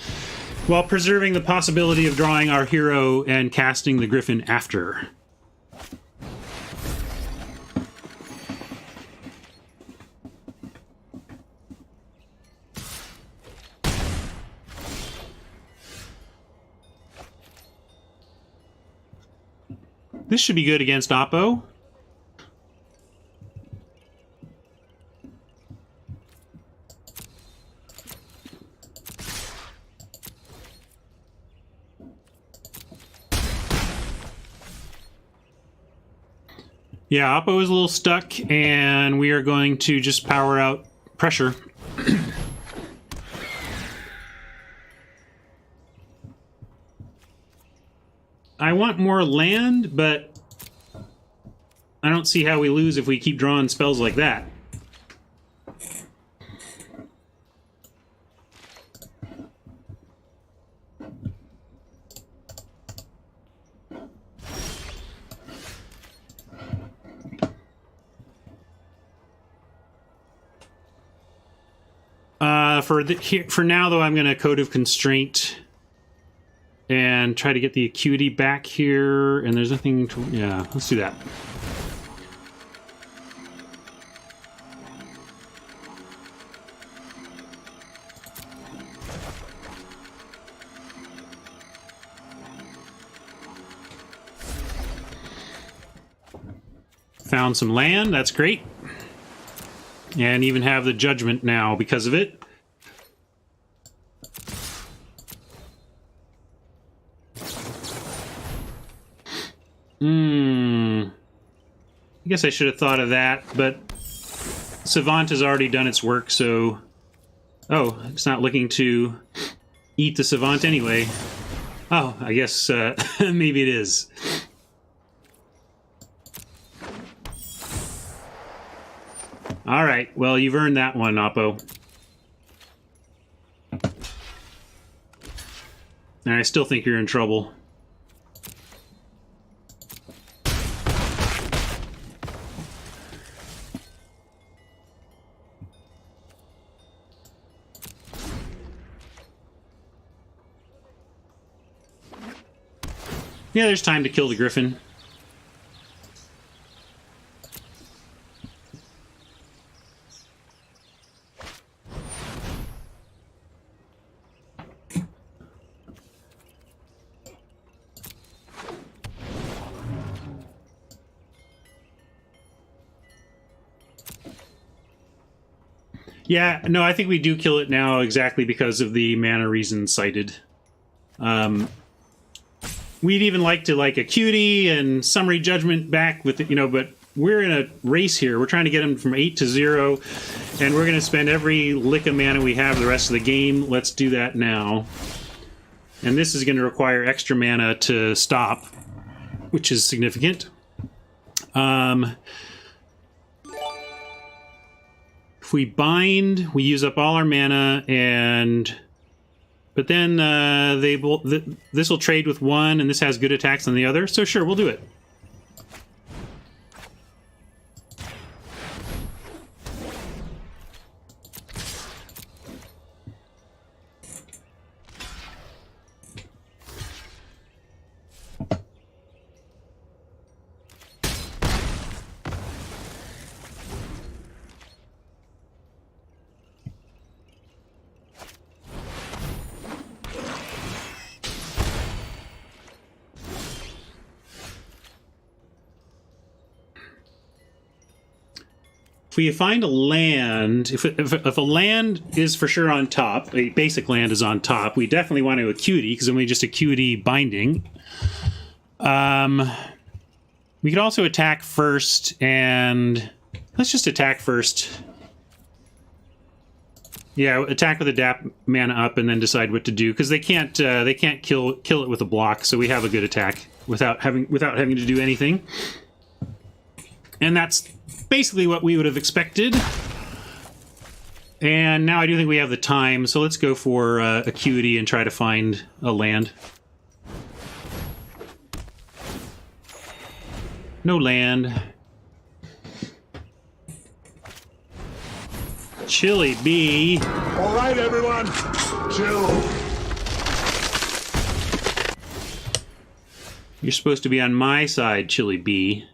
while preserving the possibility of drawing our hero and casting the Griffin after. This should be good against Oppo. Yeah, Oppo is a little stuck, and we are going to just power out pressure. I want more land, but I don't see how we lose if we keep drawing spells like that. For now, though, I'm going to Code of Constraint and try to get the Acuity back here. And there's nothing to... Yeah, let's do that. Found some land. That's great. And even have the Judgment now because of it. I guess I should have thought of that, but Savant has already done its work, so... Oh, it's not looking to eat the Savant anyway. Oh, I guess maybe it is. Alright, well, you've earned that one, Oppo. And I still think you're in trouble. Yeah, there's time to kill the Griffin. Yeah, no, I think we do kill it now exactly because of the mana reasons cited. We'd even like to Acuity and Summary Judgment back with it, but we're in a race here. We're trying to get them from 8 to 0, and we're going to spend every lick of mana we have the rest of the game. Let's do that now. And this is going to require extra mana to stop, which is significant. If we bind, we use up all our mana, but then this will trade with one, and this has good attacks on the other. So sure, we'll do it. If we find a land, if a land is for sure on top, a basic land is on top, we definitely want to Acuity, because then we just Acuity binding. We could also attack first, and let's just attack first. Yeah, attack with adapt mana up, and then decide what to do, because they can't kill it with a block, so we have a good attack without having to do anything. And that's basically what we would have expected. And now I do think we have the time, so let's go for Acuity and try to find a land. No land. Chili bee. All right, everyone, chill. You're supposed to be on my side, Chili bee.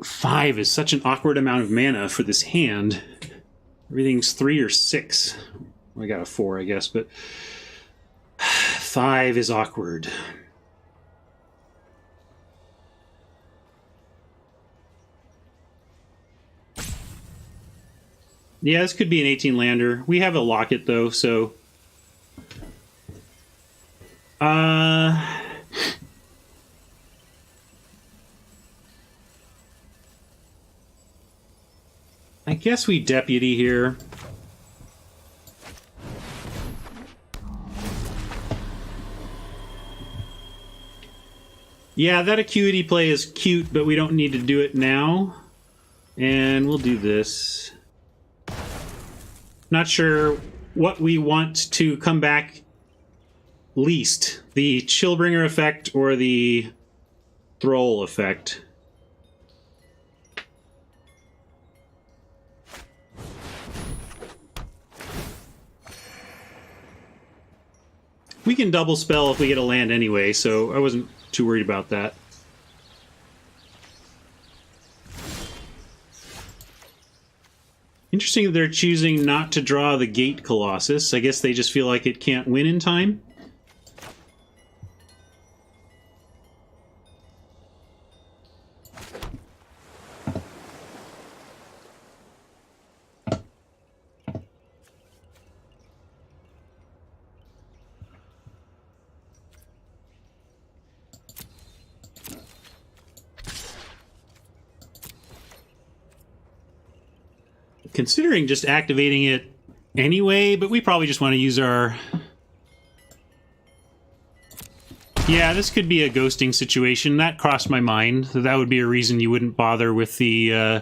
Five is such an awkward amount of mana for this hand. Everything's 3 or 6. Well, I got a 4, I guess, but 5 is awkward. Yeah, this could be an 18 lander. We have a locket though, so I guess we deputy here. Yeah, that acuity play is cute, but we don't need to do it now. And we'll do this. Not sure what we want to come back least. The Chillbringer effect or the Thrall effect. We can double spell if we get a land anyway, so I wasn't too worried about that. Interesting that they're choosing not to draw the Gate Colossus. I guess they just feel like it can't win in time. Considering just activating it anyway, but we probably just want to use our... Yeah, this could be a ghosting situation. That crossed my mind. That would be a reason you wouldn't bother with the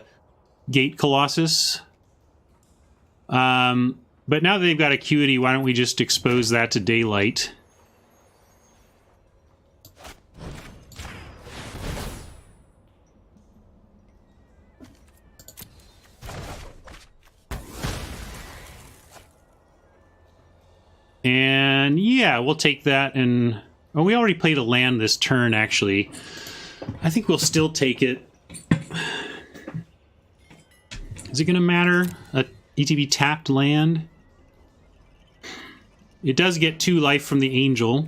Gate Colossus. But now that they've got Acuity, why don't we just expose that to daylight? And yeah, we'll take that and... Oh, we already played a land this turn, actually. I think we'll still take it. Is it going to matter? A ETB tapped land? It does get 2 life from the Angel.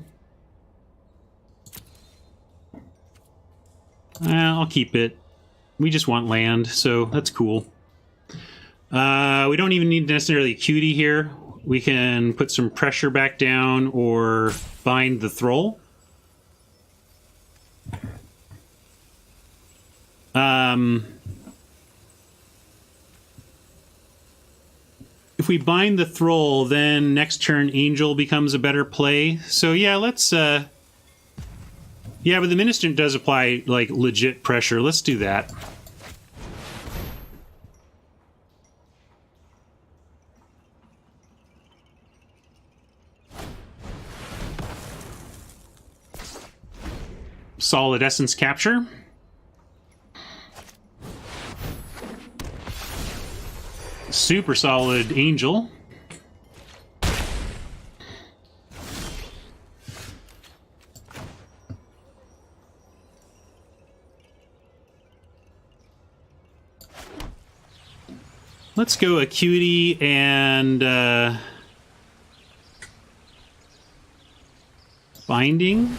I'll keep it. We just want land, so that's cool. We don't even need necessarily Acuity here. We can put some pressure back down or bind the Thrall. If we bind the Thrall, then next turn Angel becomes a better play. So yeah, let's... Yeah, but the Ministrant does apply, like, legit pressure. Let's do that. Solid Essence Capture. Super solid Angel. Let's go Acuity and Binding.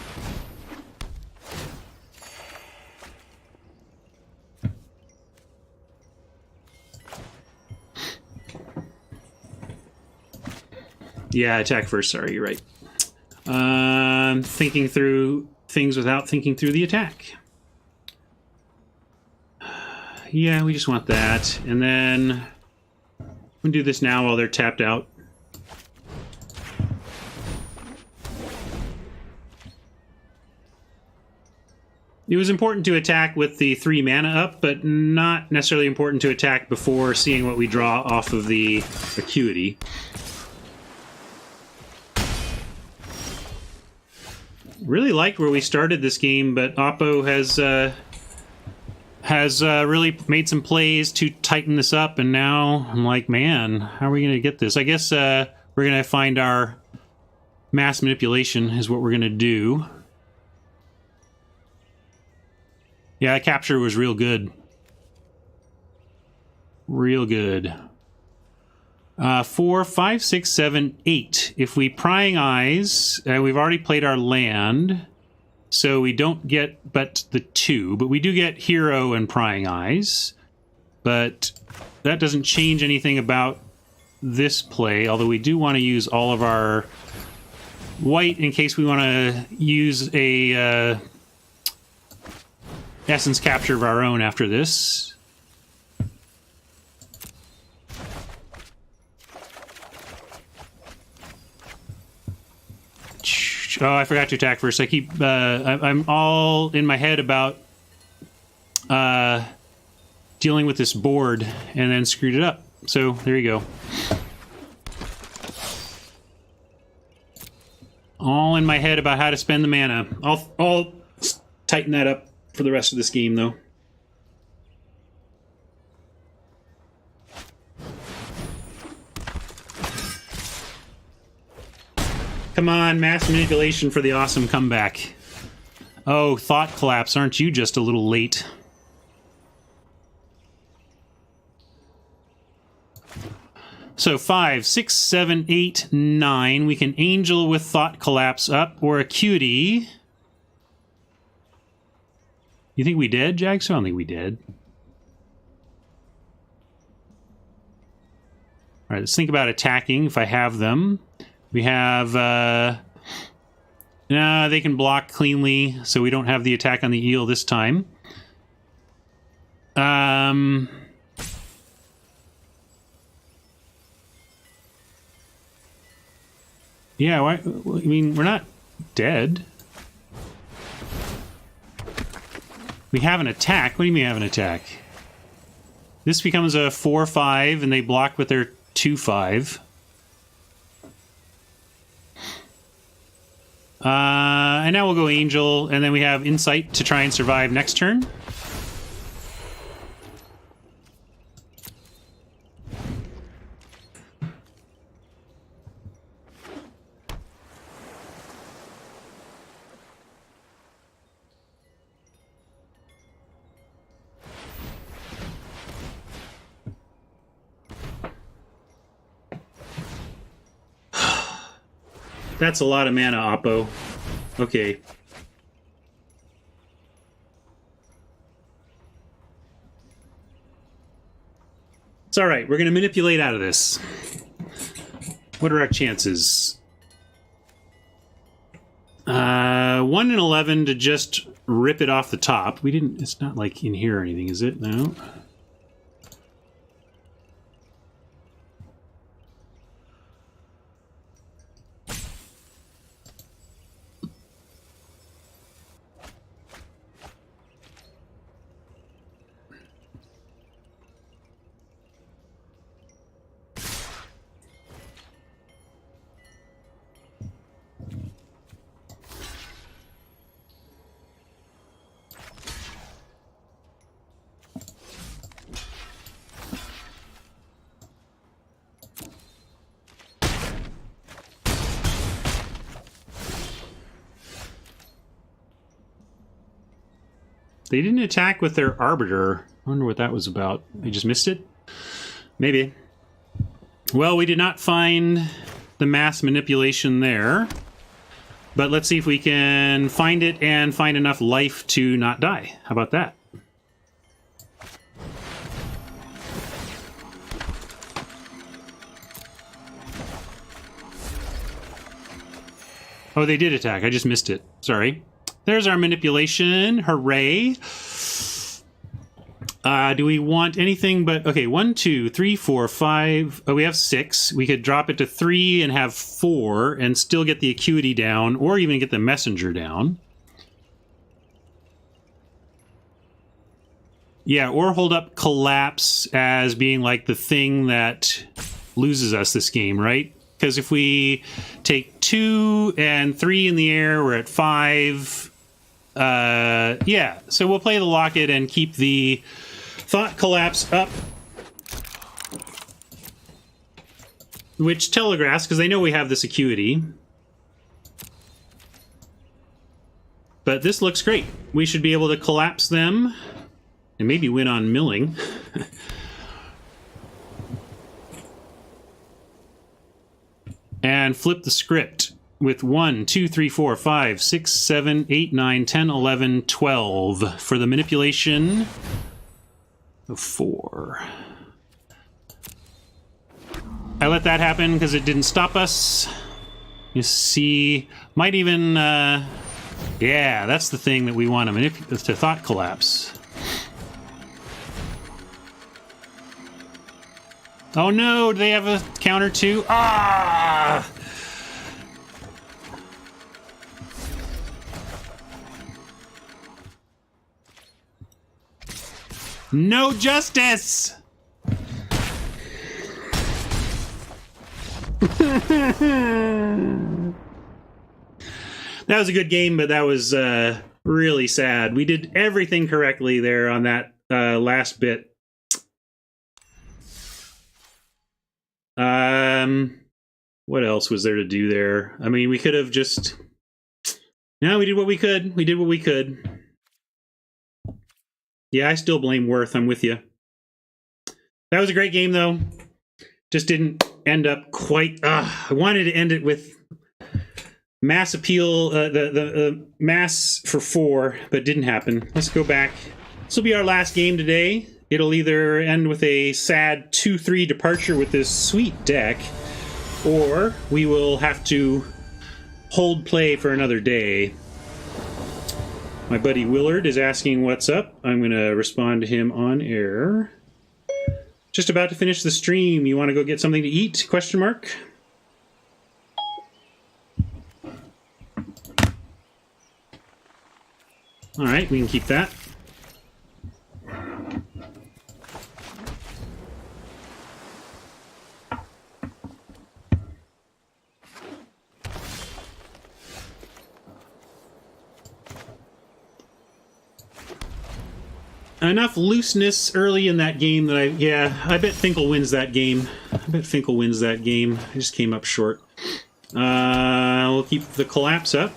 Yeah, attack first. Sorry, you're right. Thinking through things without thinking through the attack. Yeah, we just want that. And then we can do this now while they're tapped out. It was important to attack with the 3 mana up, but not necessarily important to attack before seeing what we draw off of the Acuity. Really liked where we started this game, but Oppo has really made some plays to tighten this up, and now I'm like, man, how are we going to get this? I guess we're going to find our mass manipulation is what we're going to do. Yeah, that capture was real good. Real good. 4, 5, 6, 7, 8. If we Prying Eyes, we've already played our land, so we don't get but the 2, but we do get Hero and Prying Eyes. But that doesn't change anything about this play, although we do want to use all of our white in case we want to use a essence capture of our own after this. Oh, I forgot to attack first. I keep I'm all in my head about dealing with this board and then screwed it up. So there you go. All in my head about how to spend the mana. I'll tighten that up for the rest of this game, though. Come on, mass manipulation for the awesome comeback. Oh, thought collapse, aren't you just a little late? So 5, 6, 7, 8, 9. We can angel with thought collapse up or acuity. You think we did, Jax? I don't think we did. All right, let's think about attacking if I have them. We have, they can block cleanly, so we don't have the attack on the eel this time. Yeah, why, I mean, we're not dead. We have an attack. What do you mean have an attack? This becomes a 4/5, and they block with their 2/5. And now we'll go Angel, and then we have Insight to try and survive next turn. That's a lot of mana, Oppo. Okay. It's alright, we're going to manipulate out of this. What are our chances? 1 in 11 to just rip it off the top. We didn't, it's not like in here or anything, is it? No. They didn't attack with their Arbiter. I wonder what that was about. They just missed it? Maybe. Well, we did not find the mass manipulation there. But let's see if we can find it and find enough life to not die. How about that? Oh, they did attack. I just missed it. Sorry. There's our manipulation. Hooray. Do we want anything but... Okay, 1, 2, 3, 4, 5... Oh, we have 6. We could drop it to 3 and have 4 and still get the acuity down, or even get the messenger down. Yeah, or hold up collapse as being like the thing that loses us this game, right? Because if we take 2 and 3 in the air, we're at 5... yeah, so we'll play the Locket and keep the Thought Collapse up, which telegraphs, because they know we have this acuity. But this looks great. We should be able to collapse them and maybe win on milling. And flip the script with 1, 2, 3, 4, 5, 6, 7, 8, 9, 10, 11, 12 for the manipulation. 4. I let that happen because it didn't stop us. You see, might even, yeah, that's the thing that we want to manipulate, to thought collapse. Oh no, do they have a counter too? Ah! No justice! That was a good game, but that was really sad. We did everything correctly there on that last bit. What else was there to do there? I mean, we could have just... No, we did what we could. We did what we could. Yeah, I still blame Worth. I'm with you. That was a great game, though. Just didn't end up quite... I wanted to end it with mass appeal, the mass for 4, but didn't happen. Let's go back. This will be our last game today. It'll either end with a sad 2-3 departure with this sweet deck, or we will have to hold play for another day. My buddy Willard is asking what's up. I'm going to respond to him on air. Just about to finish the stream. You want to go get something to eat? Question mark. All right, we can keep that. Enough looseness early in that game that I bet Finkel wins that game. I bet Finkel wins that game. I just came up short. We'll keep the collapse up.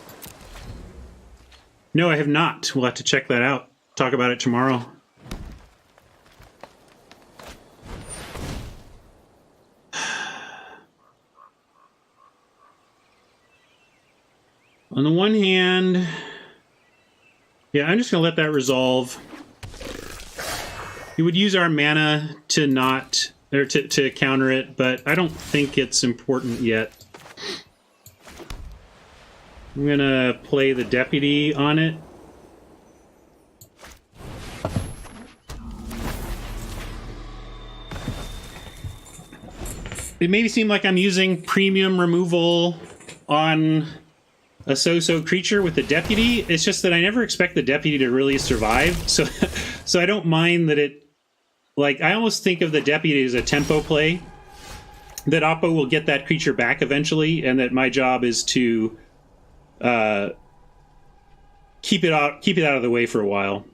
No, I have not. We'll have to check that out. Talk about it tomorrow. On the one hand, yeah, I'm just going to let that resolve. We would use our mana to not, or to counter it, but I don't think it's important yet. I'm gonna play the deputy on it. It may seem like I'm using premium removal on a so-so creature with the deputy. It's just that I never expect the deputy to really survive, so I don't mind that it... Like, I almost think of the deputy as a tempo play, that Oppo will get that creature back eventually, and that my job is to keep it out of the way for a while.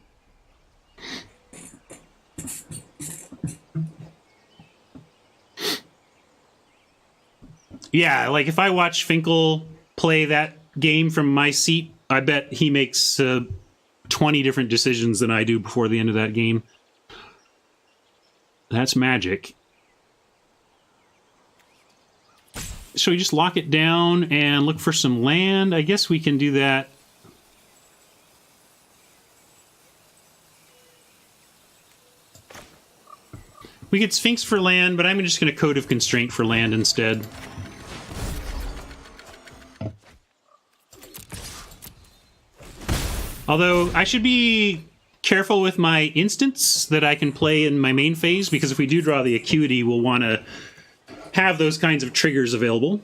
Yeah, like if I watch Finkel play that game from my seat, I bet he makes 20 different decisions than I do before the end of that game. That's magic. So we just lock it down and look for some land. I guess we can do that. We get Sphinx for land, but I'm just going to Code of Constraint for land instead. Although I should be careful with my instants that I can play in my main phase, because if we do draw the Acuity, we'll want to have those kinds of triggers available.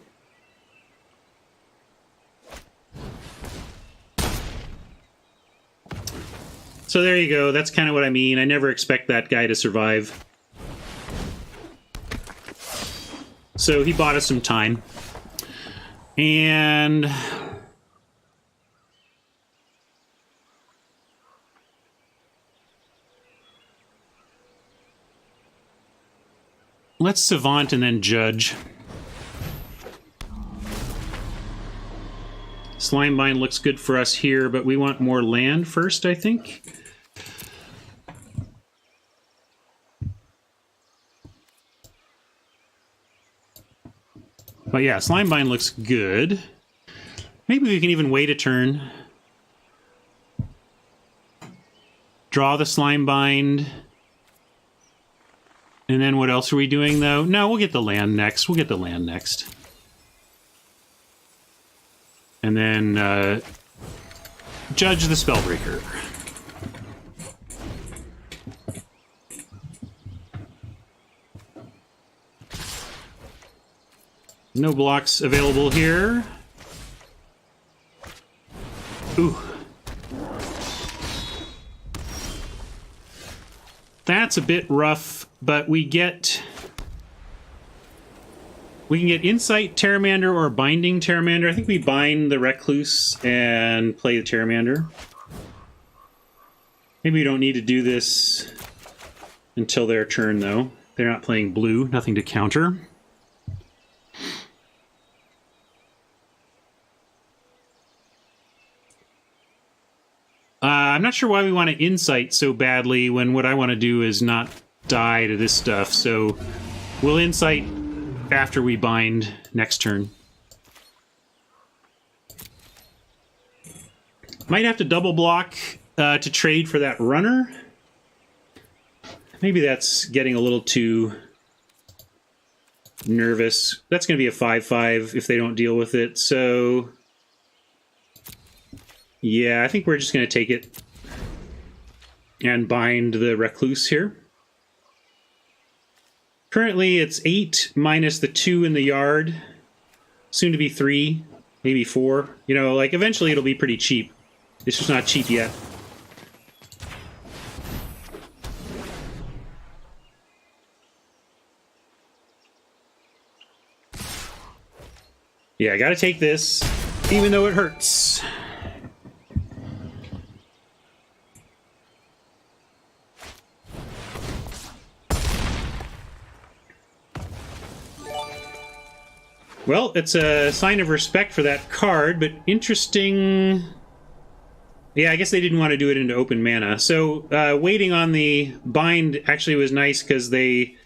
So there you go. That's kind of what I mean. I never expect that guy to survive. So he bought us some time. And... let's Savant and then Judge. Slimebind looks good for us here, but we want more land first, I think. But yeah, Slimebind looks good. Maybe we can even wait a turn. Draw the Slimebind. And then what else are we doing, though? No, we'll get the land next. We'll get the land next. And then judge the Spellbreaker. No blocks available here. Ooh. That's a bit rough, but we can get Insight Terramander or Binding Terramander. I think we bind the Recluse and play the Terramander. Maybe we don't need to do this until their turn, though. They're not playing blue, nothing to counter. I'm not sure why we want to Insight so badly when what I want to do is not die to this stuff, so we'll Insight after we bind next turn. Might have to double block to trade for that runner. Maybe that's getting a little too nervous. That's going to be a 5/5 if they don't deal with it, so yeah, I think we're just going to take it and bind the Recluse here. Currently, it's 8 minus the 2 in the yard. Soon to be 3, maybe 4. You know, like, eventually it'll be pretty cheap. It's just not cheap yet. Yeah, I gotta take this, even though it hurts. Well, it's a sign of respect for that card, but interesting. Yeah, I guess they didn't want to do it into open mana. So waiting on the bind actually was nice because they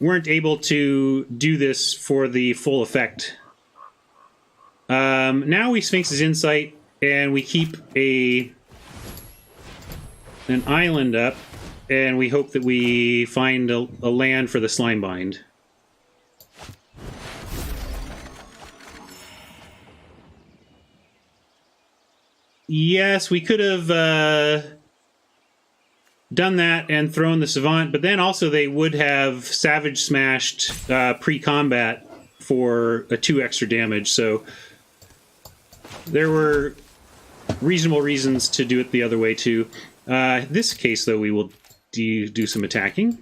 weren't able to do this for the full effect. Now we Sphinx's Insight, and we keep an island up, and we hope that we find a land for the Slime Bind. Yes, we could have done that and thrown the Savant, but then also they would have Savage Smashed pre-combat for a 2 extra damage, so there were reasonable reasons to do it the other way, too. This case, though, we will do some attacking.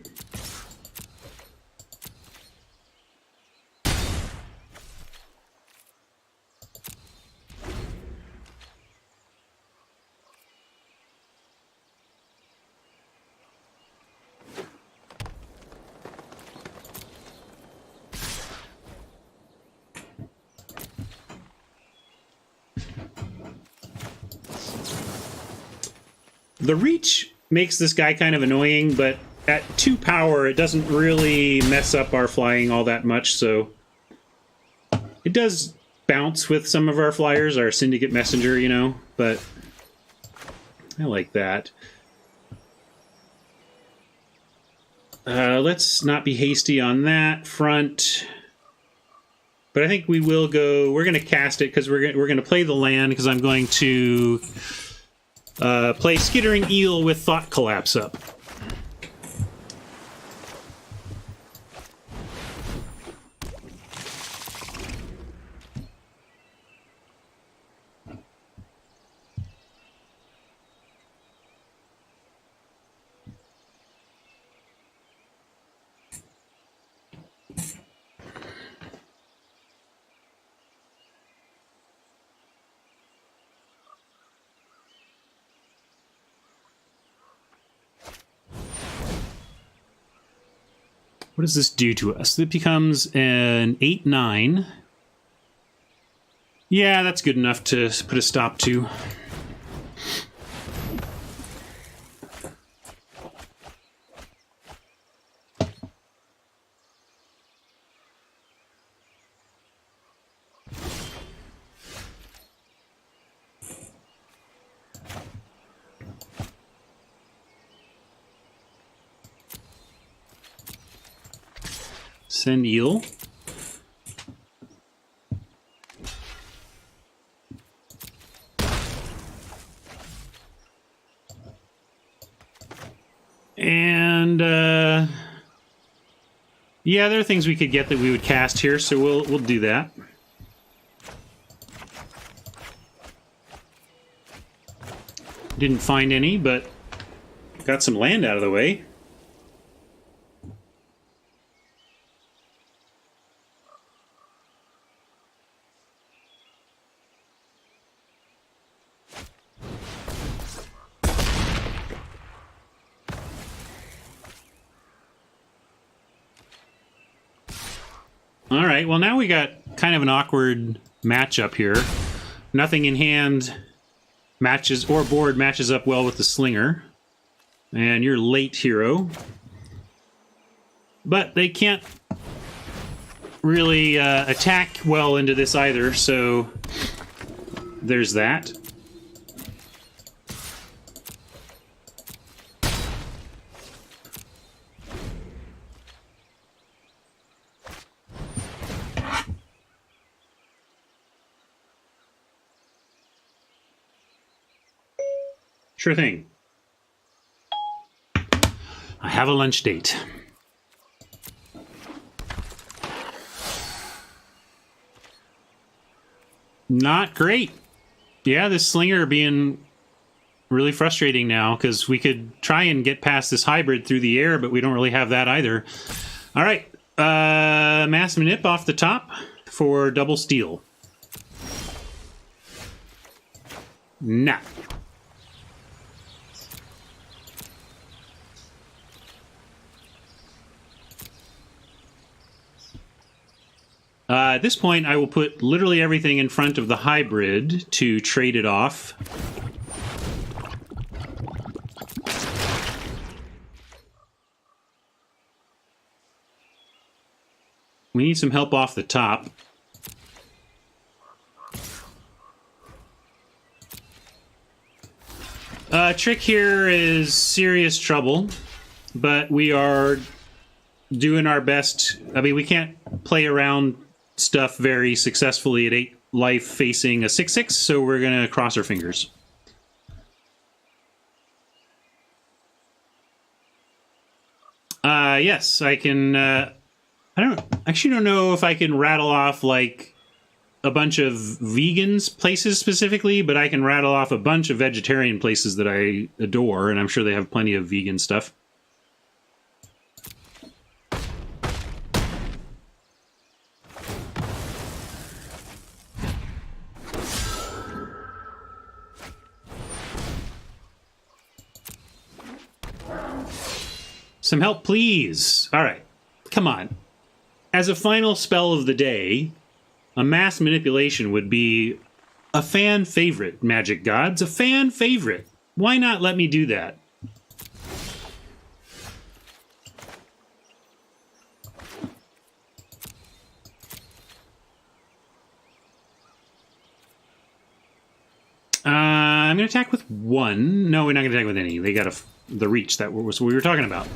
The reach makes this guy kind of annoying, but at 2 power, it doesn't really mess up our flying all that much, so it does bounce with some of our flyers, our Syndicate Messenger, you know, but I like that. Let's not be hasty on that front. But I think we will go... We're going to cast it because we're going to play the land because I'm going to... play Skittering Eel with Thought Collapse up. What does this do to us? It becomes an 8/9. Yeah, that's good enough to put a stop to. Send eel. And yeah, there are things we could get that we would cast here, so we'll do that. Didn't find any, but got some land out of the way. All right, well now we got kind of an awkward matchup here. Nothing in hand matches, or board matches up well with the slinger. And you're late, hero. But they can't really attack well into this either, so there's that. Sure thing. I have a lunch date. Not great. Yeah, this slinger being really frustrating now, because we could try and get past this hybrid through the air, but we don't really have that either. All right, mass manip off the top for double steal. Nah. At this point, I will put literally everything in front of the hybrid to trade it off. We need some help off the top. Trick here is serious trouble, but we are doing our best. I mean, we can't play around stuff very successfully at 8 life facing a 6/6, so we're going to cross our fingers. Yes, I can. I don't know if I can rattle off like a bunch of vegans places specifically, but I can rattle off a bunch of vegetarian places that I adore, and I'm sure they have plenty of vegan stuff. Some help, please. All right, come on. As a final spell of the day, a mass manipulation would be a fan favorite, Magic Gods. A fan favorite. Why not let me do that? I'm going to attack with 1. No, we're not going to attack with any. They got the reach. That was what we were talking about.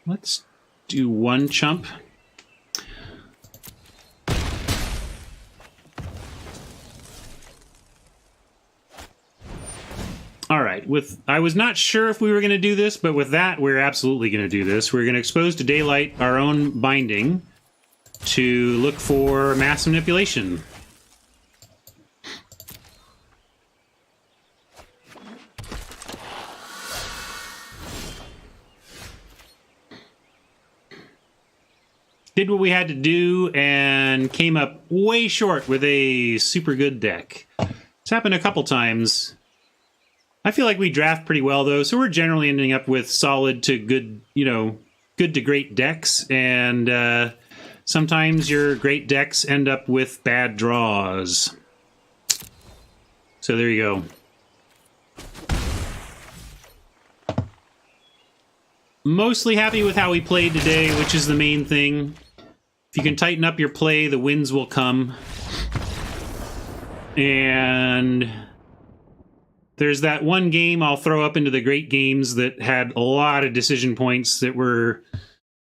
Let's do 1 chump. All right, I was not sure if we were going to do this, but with that, we're absolutely going to do this. We're going to expose to daylight our own binding to look for mass manipulation. Did what we had to do and came up way short with a super good deck. It's happened a couple times. I feel like we draft pretty well, though, so we're generally ending up with solid to good, good to great decks, and sometimes your great decks end up with bad draws. So there you go. mostly happy with how we played today, which is the main thing. If you can tighten up your play, the wins will come. And there's that one game I'll throw up into the great games that had a lot of decision points that were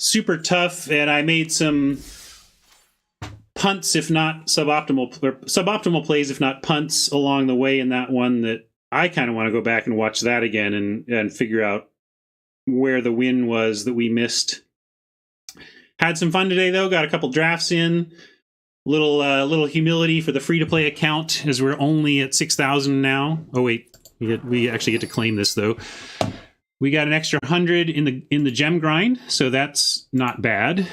super tough, and I made some punts, if not suboptimal plays, if not punts, along the way in that one that I kind of want to go back and watch that again and figure out where the win was that we missed. Had some fun today, though. Got a couple drafts in. Little humility for the free-to-play account, as we're only at 6,000 now. Oh, wait. We actually get to claim this, though. We got an extra 100 in the gem grind, so that's not bad.